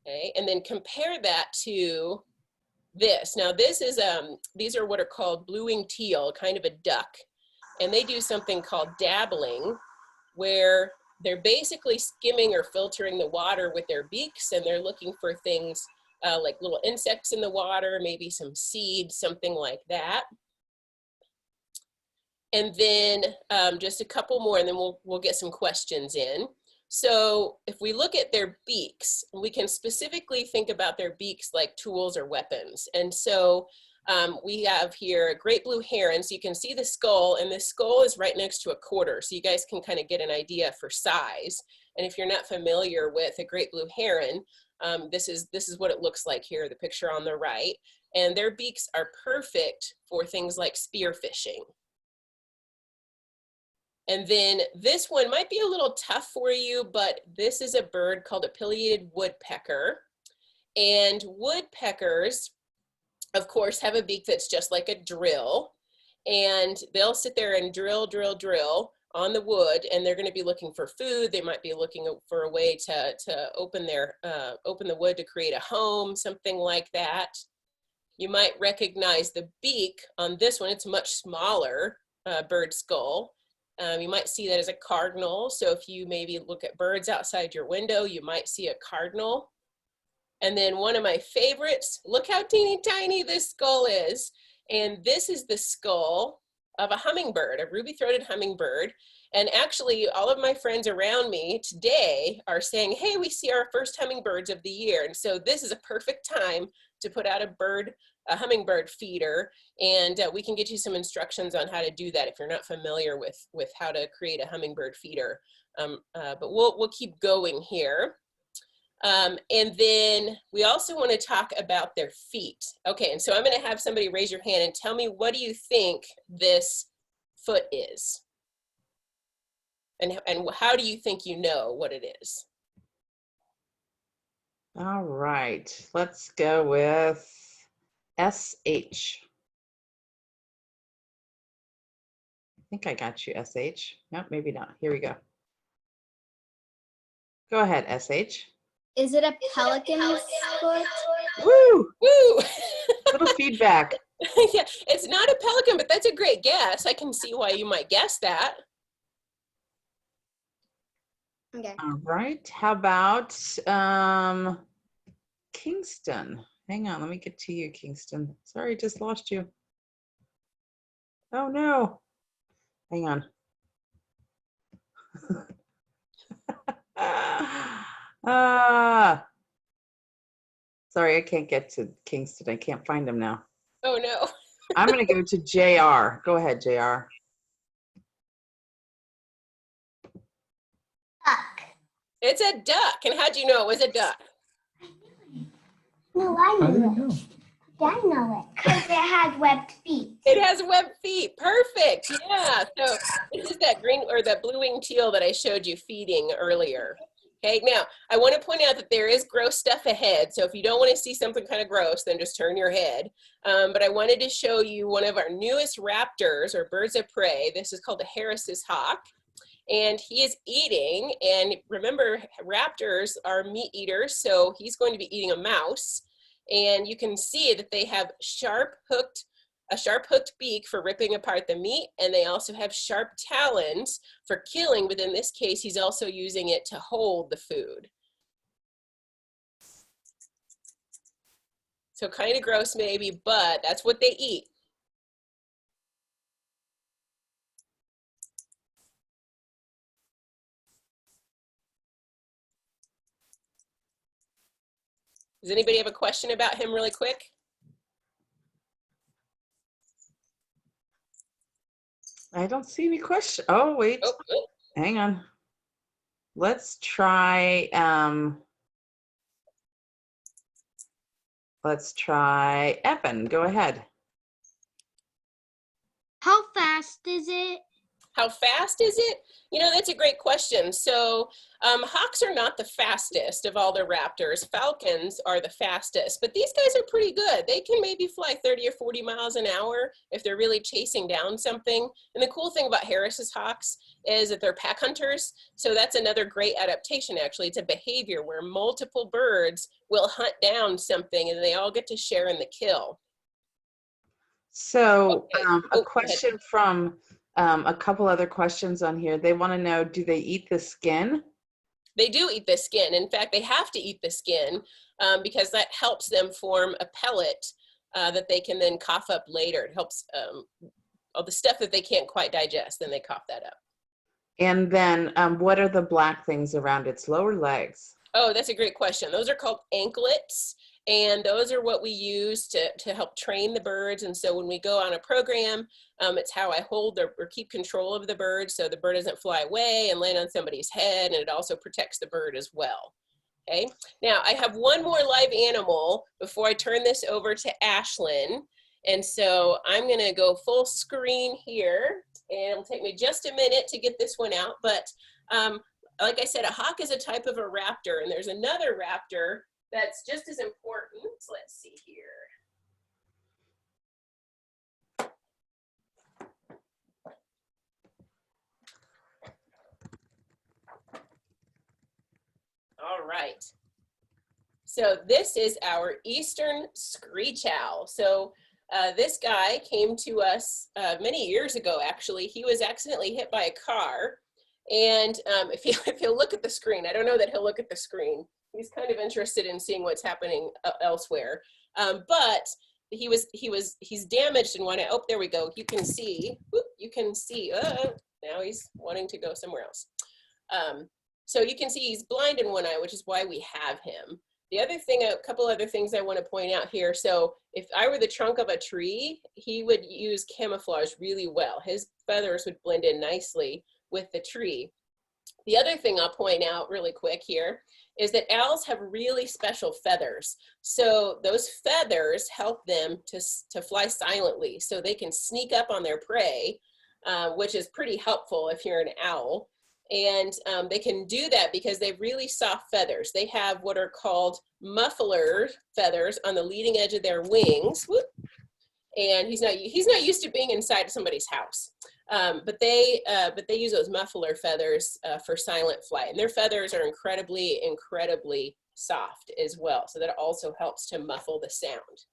Speaker 2: Okay, and then compare that to this. Now this is, these are what are called blue-winged teal, kind of a duck. And they do something called dabbling, where they're basically skimming or filtering the water with their beaks, and they're looking for things like little insects in the water, maybe some seeds, something like that. And then just a couple more, and then we'll get some questions in. So if we look at their beaks, we can specifically think about their beaks like tools or weapons. And so we have here a great blue heron. So you can see the skull, and the skull is right next to a quarter. So you guys can kind of get an idea for size. And if you're not familiar with a great blue heron, this is what it looks like here, the picture on the right. And their beaks are perfect for things like spear fishing. And then this one might be a little tough for you, but this is a bird called a pileated woodpecker. And woodpeckers, of course, have a beak that's just like a drill. And they'll sit there and drill, drill, drill on the wood, and they're going to be looking for food. They might be looking for a way to open the wood to create a home, something like that. You might recognize the beak on this one. It's much smaller bird skull. You might see that as a cardinal. So if you maybe look at birds outside your window, you might see a cardinal. And then one of my favorites, look how teeny tiny this skull is. And this is the skull of a hummingbird, a ruby-throated hummingbird. And actually, all of my friends around me today are saying, hey, we see our first hummingbirds of the year. And so this is a perfect time to put out a hummingbird feeder. And we can get you some instructions on how to do that if you're not familiar with how to create a hummingbird feeder. But we'll keep going here. And then we also want to talk about their feet. Okay, and so I'm going to have somebody raise your hand and tell me, what do you think this foot is? And how do you think you know what it is?
Speaker 1: All right, let's go with SH. I think I got you, SH. No, maybe not. Here we go. Go ahead, SH.
Speaker 7: Is it a pelican's foot?
Speaker 1: Woo!
Speaker 2: Woo!
Speaker 1: Little feedback.
Speaker 2: Yeah, it's not a pelican, but that's a great guess. I can see why you might guess that.
Speaker 7: Okay.
Speaker 1: All right, how about Kingston? Hang on, let me get to you, Kingston. Sorry, just lost you. Oh no. Hang on. Sorry, I can't get to Kingston. I can't find him now.
Speaker 2: Oh no.
Speaker 1: I'm going to go to JR. Go ahead, JR.
Speaker 4: Duck.
Speaker 2: It's a duck. And how'd you know it was a duck?
Speaker 4: No, I
Speaker 5: How did
Speaker 4: knew
Speaker 5: it know?
Speaker 4: I know it. Because it had webbed feet.
Speaker 2: It has webbed feet. Perfect. Yeah. So this is that green or the blue-winged teal that I showed you feeding earlier. Okay. Now I want to point out that there is gross stuff ahead. So if you don't want to see something kind of gross, then just turn your head. But I wanted to show you one of our newest raptors or birds of prey. This is called the Harris's hawk. And he is eating, and remember, raptors are meat eaters, so he's going to be eating a mouse. And you can see that they have a sharp hooked beak for ripping apart the meat, and they also have sharp talons for killing, but in this case, he's also using it to hold the food. So kind of gross maybe, but that's what they eat. Does anybody have a question about him really quick?
Speaker 1: I don't see any question. Oh, wait.
Speaker 2: Oh.
Speaker 1: Hang on. Let's try Evan. Go ahead.
Speaker 8: How fast is it?
Speaker 2: How fast is it? You know, that's a great question. So hawks are not the fastest of all the raptors. Falcons are the fastest, but these guys are pretty good. They can maybe fly 30 or 40 miles an hour if they're really chasing down something. And the cool thing about Harris's hawks is that they're pack hunters. So that's another great adaptation, actually. It's a behavior where multiple birds will hunt down something and they all get to share in the kill.
Speaker 1: So
Speaker 2: Okay.
Speaker 1: a question from a couple other questions on here. They want to know, do they eat the skin?
Speaker 2: They do eat the skin. In fact, they have to eat the skin because that helps them form a pellet that they can then cough up later. It helps all the stuff that they can't quite digest, then they cough that up.
Speaker 1: And then what are the black things around its lower legs?
Speaker 2: Oh, that's a great question. Those are called anklets. And those are what we use to help train the birds. And so when we go on a program, it's how I hold or keep control of the bird so the bird doesn't fly away and land on somebody's head, and it also protects the bird as well. Okay, now I have one more live animal before I turn this over to Ashlyn. And so I'm gonna go full screen here, and it'll take me just a minute to get this one out. But like I said, a hawk is a type of a raptor, and there's another raptor that's just as important. Let's see here. All right. So this is our eastern screech owl. So this guy came to us many years ago, actually. He was accidentally hit by a car. And if he'll look at the screen, I don't know that he'll look at the screen. He's kind of interested in seeing what's happening elsewhere. But he's damaged in one eye. Oh, there we go. You can see, now he's wanting to go somewhere else. So you can see he's blind in one eye, which is why we have him. The other thing, a couple other things I want to point out here. So if I were the trunk of a tree, he would use camouflage really well. His feathers would blend in nicely with the tree. The other thing I'll point out really quick here is that owls have really special feathers. So those feathers help them to fly silently, so they can sneak up on their prey, which is pretty helpful if you're an owl. And they can do that because they have really soft feathers. They have what are called muffler feathers on the leading edge of their wings. Whoop. And he's not used to being inside somebody's house. But they use those muffler feathers for silent flight. And their feathers are incredibly, incredibly soft as well. So that also helps to muffle the sound.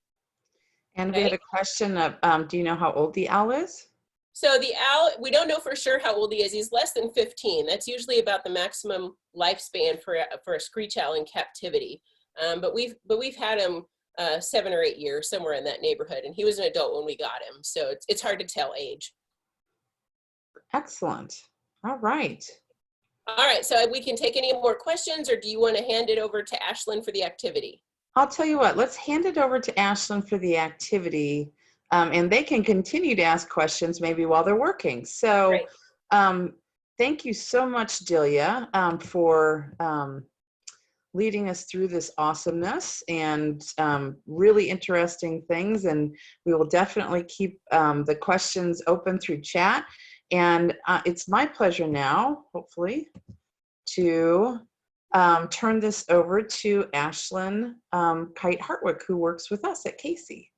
Speaker 1: And we had a question of, do you know how old the owl is?
Speaker 2: So the owl, we don't know for sure how old he is. He's less than 15. That's usually about the maximum lifespan for a screech owl in captivity. But we've had him 7 or 8 years, somewhere in that neighborhood, and he was an adult when we got him. So it's hard to tell age.
Speaker 1: Excellent. All right.
Speaker 2: All right, so we can take any more questions, or do you want to hand it over to Ashlyn for the activity?
Speaker 1: I'll tell you what, let's hand it over to Ashlyn for the activity. And they can continue to ask questions maybe while they're working. So thank you so much, Delia, for leading us through this awesomeness and really interesting things. And we will definitely keep the questions open through chat. And it's my pleasure now, hopefully, to turn this over to Ashlyn Kite Hartwick, who works with us at Casey.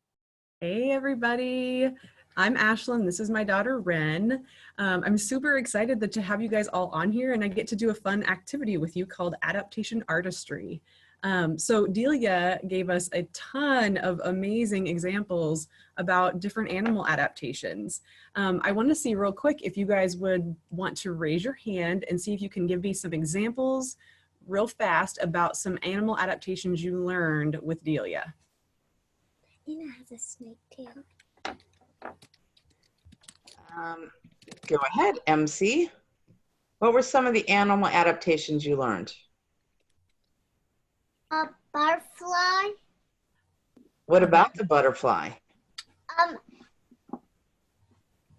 Speaker 9: Hey everybody, I'm Ashlyn. This is my daughter Ren. I'm super excited to have you guys all on here, and I get to do a fun activity with you called Adaptation Artistry. So Delia gave us a ton of amazing examples about different animal adaptations. I want to see real quick if you guys would want to raise your hand and see if you can give me some examples real fast about some animal adaptations you learned with Delia.
Speaker 5: Ina has a snake tail.
Speaker 1: Go ahead, MC. What were some of the animal adaptations you learned?
Speaker 5: A butterfly.
Speaker 1: What about the butterfly?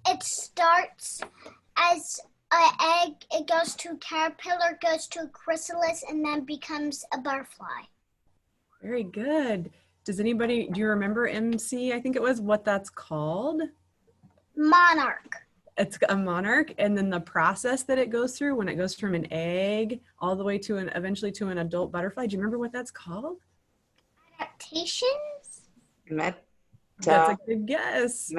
Speaker 5: It starts as an egg. It goes to a caterpillar, goes to a chrysalis, and then becomes a butterfly.
Speaker 9: Very good. Do you remember, MC, I think it was, what that's called?
Speaker 5: Monarch.
Speaker 9: It's a monarch, and then the process that it goes through when it goes from an egg all the way to eventually to an adult butterfly. Do you remember what that's called?
Speaker 5: Adaptations?
Speaker 9: That's a good guess.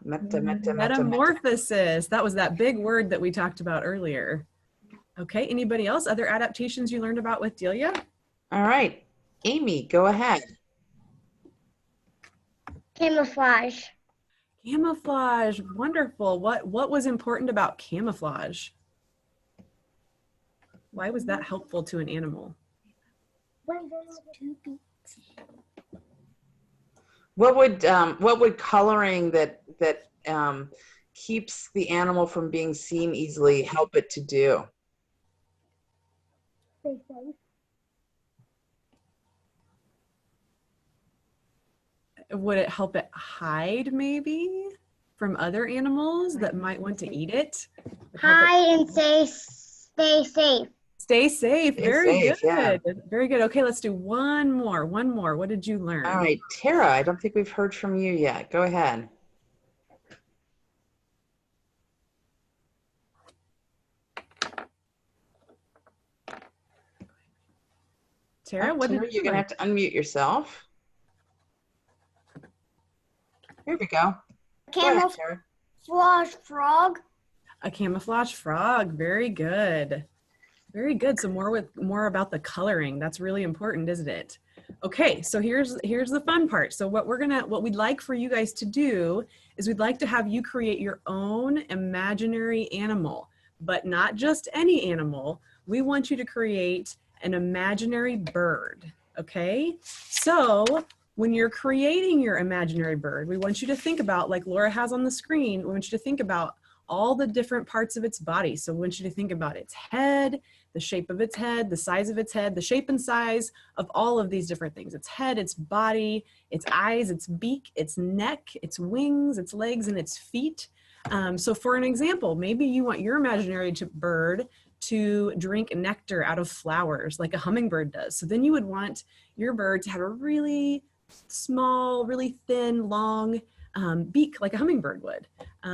Speaker 9: Metamorphosis. That was that big word that we talked about earlier. Okay, anybody else? Other adaptations you learned about with Delia?
Speaker 1: All right, Amy, go ahead.
Speaker 5: Camouflage.
Speaker 9: Camouflage, wonderful. What was important about camouflage? Why was that helpful to an animal?
Speaker 1: What would coloring that keeps the animal from being seen easily help it to do?
Speaker 9: Would it help it hide maybe from other animals that might want to eat it?
Speaker 5: Hide and stay safe.
Speaker 9: Stay safe. Very good.
Speaker 1: Yeah.
Speaker 9: Very good. Okay, let's do one more. What did you learn?
Speaker 1: All right, Tara, I don't think we've heard from you yet. Go ahead.
Speaker 9: Tara, what did
Speaker 1: Tara, you're going to have to unmute yourself. Here we go. Go ahead, Tara.
Speaker 5: Camouflage frog.
Speaker 9: A camouflage frog. Very good. Very good. So more about the coloring. That's really important, isn't it? Okay, so here's the fun part. So what we'd like for you guys to do is we'd like to have you create your own imaginary animal, but not just any animal. We want you to create an imaginary bird, okay? So when you're creating your imaginary bird, we want you to think about, like Laura has on the screen, we want you to think about all the different parts of its body. So we want you to think about its head, the shape of its head, the size of its head, the shape and size of all of these different things. Its head, its body, its eyes, its beak, its neck, its wings, its legs, and its feet. So for an example, maybe you want your imaginary bird to drink nectar out of flowers like a hummingbird does. So then you would want your bird to have a really small, really thin, long beak like a hummingbird would.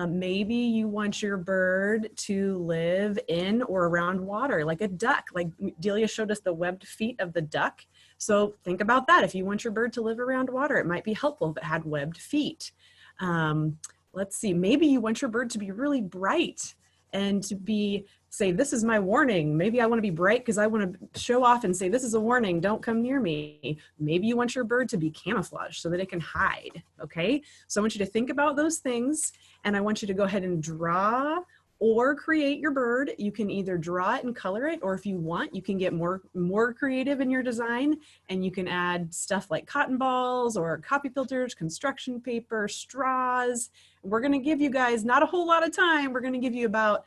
Speaker 9: Maybe you want your bird to live in or around water like a duck, like Delia showed us the webbed feet of the duck. So think about that. If you want your bird to live around water, it might be helpful if it had webbed feet. Let's see, maybe you want your bird to be really bright and to say, this is my warning. Maybe I want to be bright because I want to show off and say, this is a warning, don't come near me. Maybe you want your bird to be camouflaged so that it can hide, okay? So I want you to think about those things, and I want you to go ahead and draw or create your bird. You can either draw it and color it, or if you want, you can get more creative in your design, and you can add stuff like cotton balls or copy filters, construction paper, straws. We're gonna give you guys not a whole lot of time. We're gonna give you about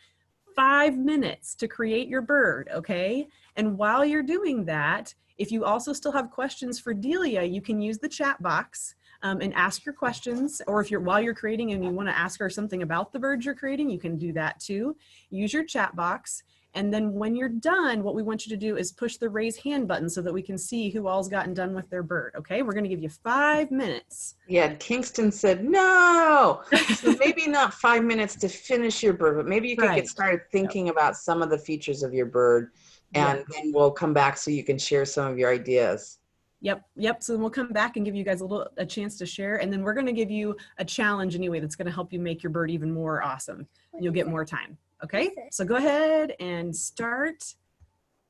Speaker 9: 5 minutes to create your bird, okay? And while you're doing that, if you also still have questions for Delia, you can use the chat box and ask your questions, or if while you're creating and you want to ask her something about the birds you're creating, you can do that too. Use your chat box, and then when you're done, what we want you to do is push the raise hand button so that we can see who all's gotten done with their bird, okay? We're gonna give you 5 minutes.
Speaker 1: Yeah, Kingston said no. So maybe not 5 minutes to finish your bird, but maybe you could get started thinking about some of the features of your bird, and then we'll come back so you can share some of your ideas.
Speaker 9: Yep. So then we'll come back and give you guys a chance to share, and then we're going to give you a challenge anyway that's going to help you make your bird even more awesome. You'll get more time. Okay, so go ahead and start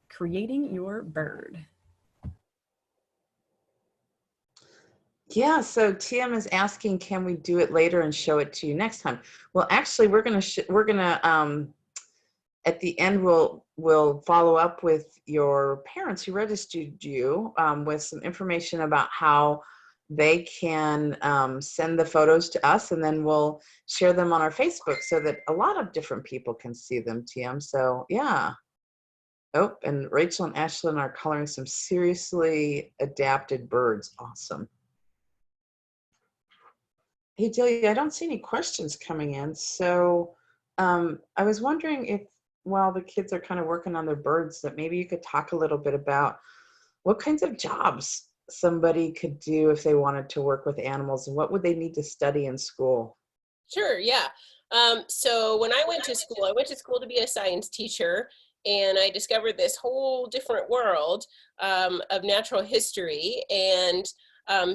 Speaker 9: creating your bird.
Speaker 1: Yeah, so TM is asking, can we do it later and show it to you next time? Well, actually, we're gonna at the end we'll follow up with your parents who registered you with some information about how they can send the photos to us, and then we'll share them on our Facebook so that a lot of different people can see them, TM. So yeah. Oh, and Rachel and Ashlyn are coloring some seriously adapted birds. Awesome. Hey, Delia, I don't see any questions coming in. So I was wondering if, while the kids are kind of working on their birds, that maybe you could talk a little bit about what kinds of jobs somebody could do if they wanted to work with animals, and what would they need to study in school?
Speaker 2: Sure, yeah. So when I went to school to be a science teacher, and I discovered this whole different world of natural history. And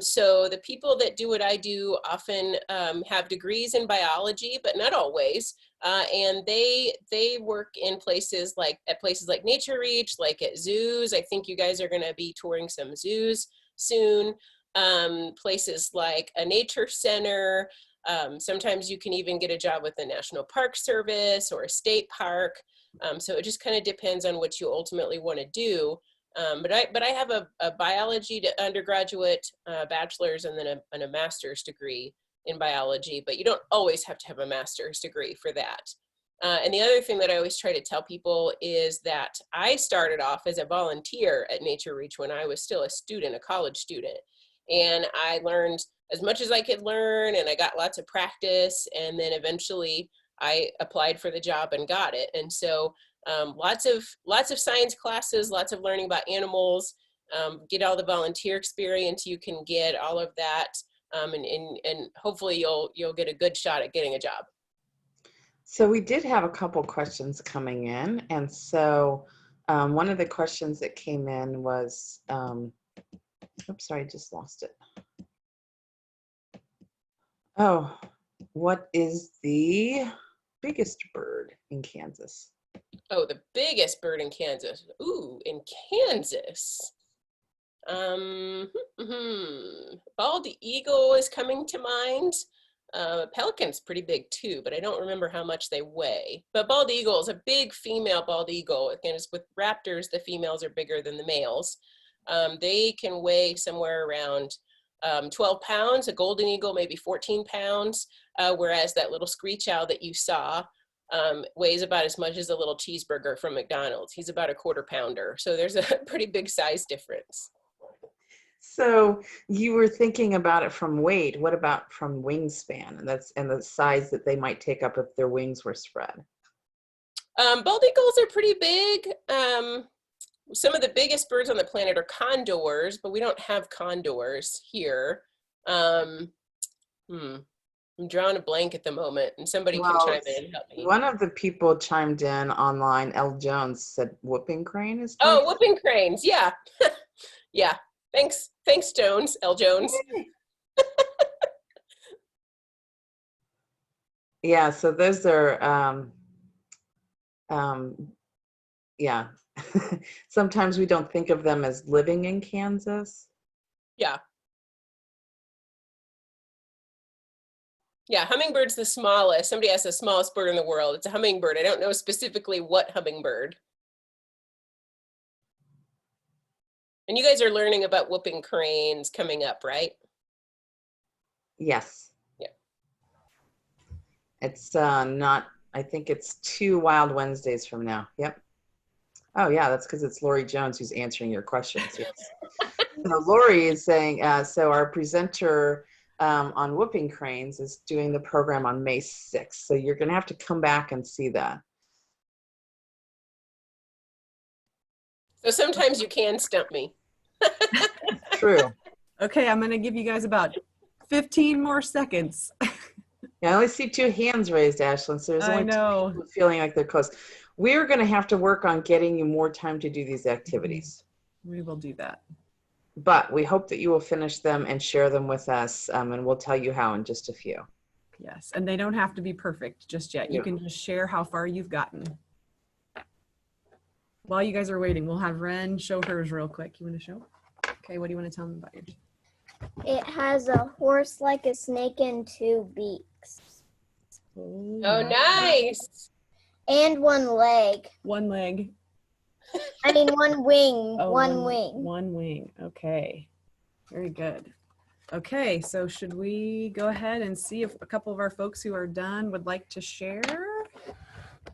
Speaker 2: so the people that do what I do often have degrees in biology, but not always. And they work in places like Nature Reach, like at zoos. I think you guys are going to be touring some zoos soon. Places like a nature center. Sometimes you can even get a job with the National Park Service or a state park. So it just kind of depends on what you ultimately want to do. But I have a biology undergraduate, bachelor's, and then a master's degree in biology, but you don't always have to have a master's degree for that. And the other thing that I always try to tell people is that I started off as a volunteer at Nature Reach when I was still a student, a college student. And I learned as much as I could learn, and I got lots of practice, and then eventually I applied for the job and got it. And so lots of science classes, lots of learning about animals, get all the volunteer experience you can get, all of that, and hopefully you'll get a good shot at getting a job.
Speaker 1: So we did have a couple questions coming in, and so one of the questions that came in was, oops, sorry, I just lost it. Oh, what is the biggest bird in Kansas?
Speaker 2: Oh, the biggest bird in Kansas. Ooh, in Kansas. Bald eagle is coming to mind. Pelican's pretty big too, but I don't remember how much they weigh. But bald eagle is a big female bald eagle. Again, it's with raptors, the females are bigger than the males. They can weigh somewhere around 12 pounds. A golden eagle, maybe 14 pounds, whereas that little screech owl that you saw weighs about as much as a little cheeseburger from McDonald's. He's about a quarter pounder. So there's a pretty big size difference.
Speaker 1: So you were thinking about it from weight. What about from wingspan? And the size that they might take up if their wings were spread.
Speaker 2: Bald eagles are pretty big. Some of the biggest birds on the planet are condors, but we don't have condors here. I'm drawing a blank at the moment, and somebody can chime in and help me.
Speaker 1: One of the people chimed in online, L. Jones, said whooping crane is.
Speaker 2: Oh, whooping cranes, yeah. Yeah, thanks Jones, L. Jones.
Speaker 1: Yeah, so those are, yeah. Sometimes we don't think of them as living in Kansas.
Speaker 2: Yeah. Yeah, hummingbird's the smallest. Somebody asked the smallest bird in the world. It's a hummingbird. I don't know specifically what hummingbird. And you guys are learning about whooping cranes coming up, right?
Speaker 1: Yes.
Speaker 2: Yeah.
Speaker 1: It's not, I think it's 2 Wild Wednesdays from now. Yep. Oh yeah, that's because it's Lori Jones who's answering your questions. Yes. So Lori is saying, so our presenter on whooping cranes is doing the program on May 6th. So you're going to have to come back and see that.
Speaker 2: So sometimes you can stump me.
Speaker 1: True.
Speaker 9: Okay, I'm going to give you guys about 15 more seconds.
Speaker 1: Yeah, I only see 2 hands raised, Ashlyn. So there's only 2 people feeling like they're close. We're going to have to work on getting you more time to do these activities.
Speaker 9: We will do that.
Speaker 1: But we hope that you will finish them and share them with us, and we'll tell you how in just a few.
Speaker 9: Yes, and they don't have to be perfect just yet. You can just share how far you've gotten. While you guys are waiting, we'll have Ren show hers real quick. You want to show? Okay, what do you want to tell them about yours?
Speaker 5: It has a horse like a snake and 2 beaks.
Speaker 2: Oh, nice.
Speaker 5: And 1 leg.
Speaker 9: 1 leg.
Speaker 5: I mean 1 wing.
Speaker 9: Oh,
Speaker 5: one wing.
Speaker 9: 1 wing. Okay. Very good. Okay, so should we go ahead and see if a couple of our folks who are done would like to share?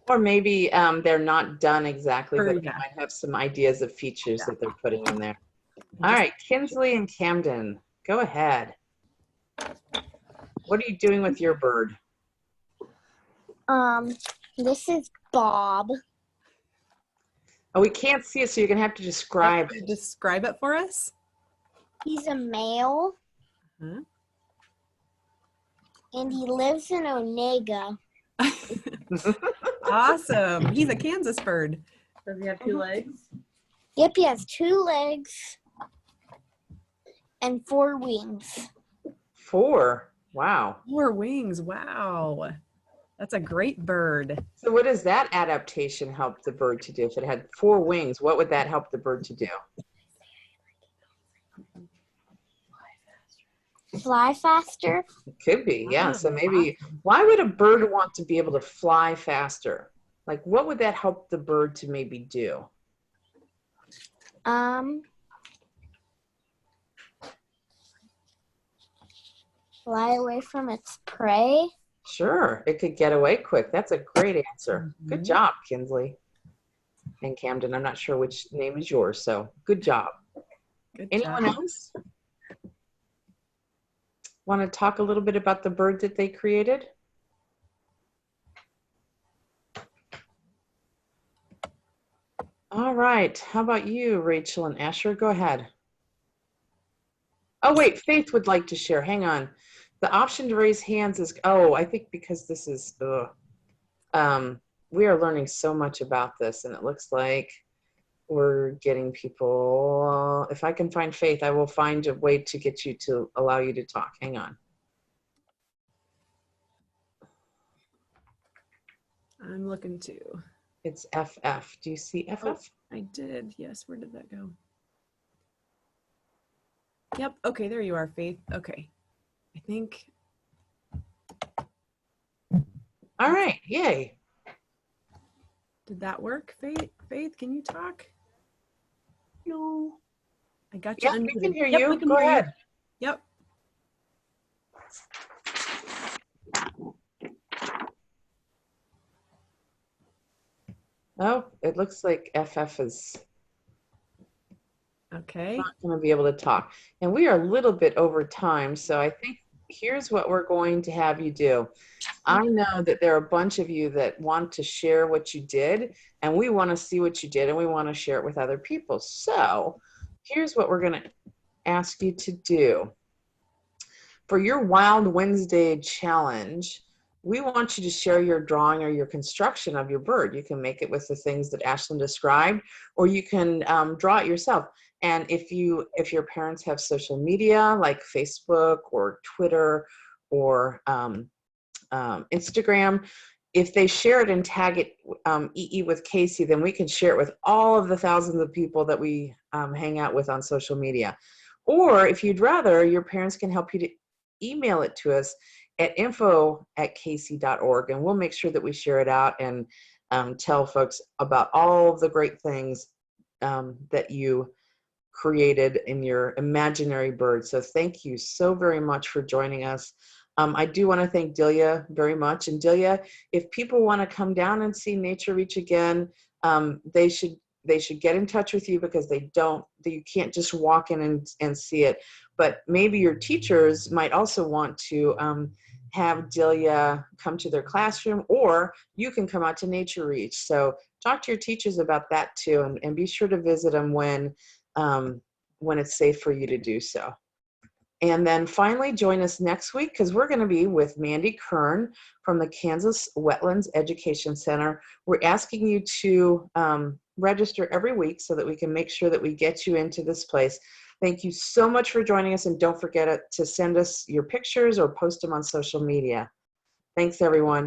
Speaker 1: Or maybe they're not done exactly, but they might have some ideas of features that they're putting in there. All right, Kinsley and Camden, go ahead. What are you doing with your bird?
Speaker 5: This is Bob.
Speaker 1: Oh, we can't see it, so you're gonna have to describe it.
Speaker 9: Describe it for us.
Speaker 5: He's a male.
Speaker 9: Huh?
Speaker 5: And he lives in Onega.
Speaker 9: Awesome. He's a Kansas bird. Does he have 2 legs?
Speaker 5: Yep, he has 2 legs and 4 wings.
Speaker 1: 4? Wow.
Speaker 9: 4 wings. Wow. That's a great bird.
Speaker 1: So what does that adaptation help the bird to do? If it had 4 wings, what would that help the bird to do?
Speaker 5: Fly faster?
Speaker 1: It could be, yeah. So maybe, why would a bird want to be able to fly faster? Like, what would that help the bird to maybe do?
Speaker 5: Fly away from its prey?
Speaker 1: Sure, it could get away quick. That's a great answer. Good job, Kinsley. And Camden, I'm not sure which name is yours, so good job. Anyone else want to talk a little bit about the bird that they created? All right, how about you, Rachel and Asher? Go ahead. Oh, wait, Faith would like to share. Hang on. The option to raise hands is, oh, I think because this is, we are learning so much about this, and it looks like we're getting people. If I can find Faith, I will find a way to get you to allow you to talk. Hang on.
Speaker 9: I'm looking too.
Speaker 1: It's FF. Do you see FF?
Speaker 9: Oh, I did. Yes. Where did that go? Yep. Okay. There you are, Faith. Okay. I think.
Speaker 1: All right. Yay.
Speaker 9: Did that work, Faith? Faith, can you talk?
Speaker 1: No.
Speaker 9: I got you
Speaker 1: Yeah, we
Speaker 9: unmuted.
Speaker 1: can hear
Speaker 9: Yep,
Speaker 1: you.
Speaker 9: we can
Speaker 1: Go
Speaker 9: hear you.
Speaker 1: ahead.
Speaker 9: Yep.
Speaker 1: Oh, it looks like FF is
Speaker 9: Okay.
Speaker 1: not going to be able to talk. And we are a little bit over time, so I think here's what we're going to have you do. I know that there are a bunch of you that want to share what you did, and we want to see what you did, and we want to share it with other people. So here's what we're going to ask you to do. For your Wild Wednesday challenge, we want you to share your drawing or your construction of your bird. You can make it with the things that Ashlyn described, or you can draw it yourself. And if your parents have social media like Facebook or Twitter or Instagram, if they share it and tag it EE with Casey, then we can share it with all of the thousands of people that we hang out with on social media. Or if you'd rather, your parents can help you to email it to us at info@casey.org, and we'll make sure that we share it out and tell folks about all of the great things that you created in your imaginary bird. So thank you so very much for joining us. I do want to thank Delia very much. And Delia, if people want to come down and see Nature Reach again, they should get in touch with you, because you can't just walk in and see it. But maybe your teachers might also want to have Delia come to their classroom, or you can come out to Nature Reach. So talk to your teachers about that too, and be sure to visit them when it's safe for you to do so. And then finally, join us next week, because we're going to be with Mandy Kern from the Kansas Wetlands Education Center. We're asking you to register every week so that we can make sure that we get you into this place. Thank you so much for joining us, and don't forget to send us your pictures or post them on social media. Thanks, everyone.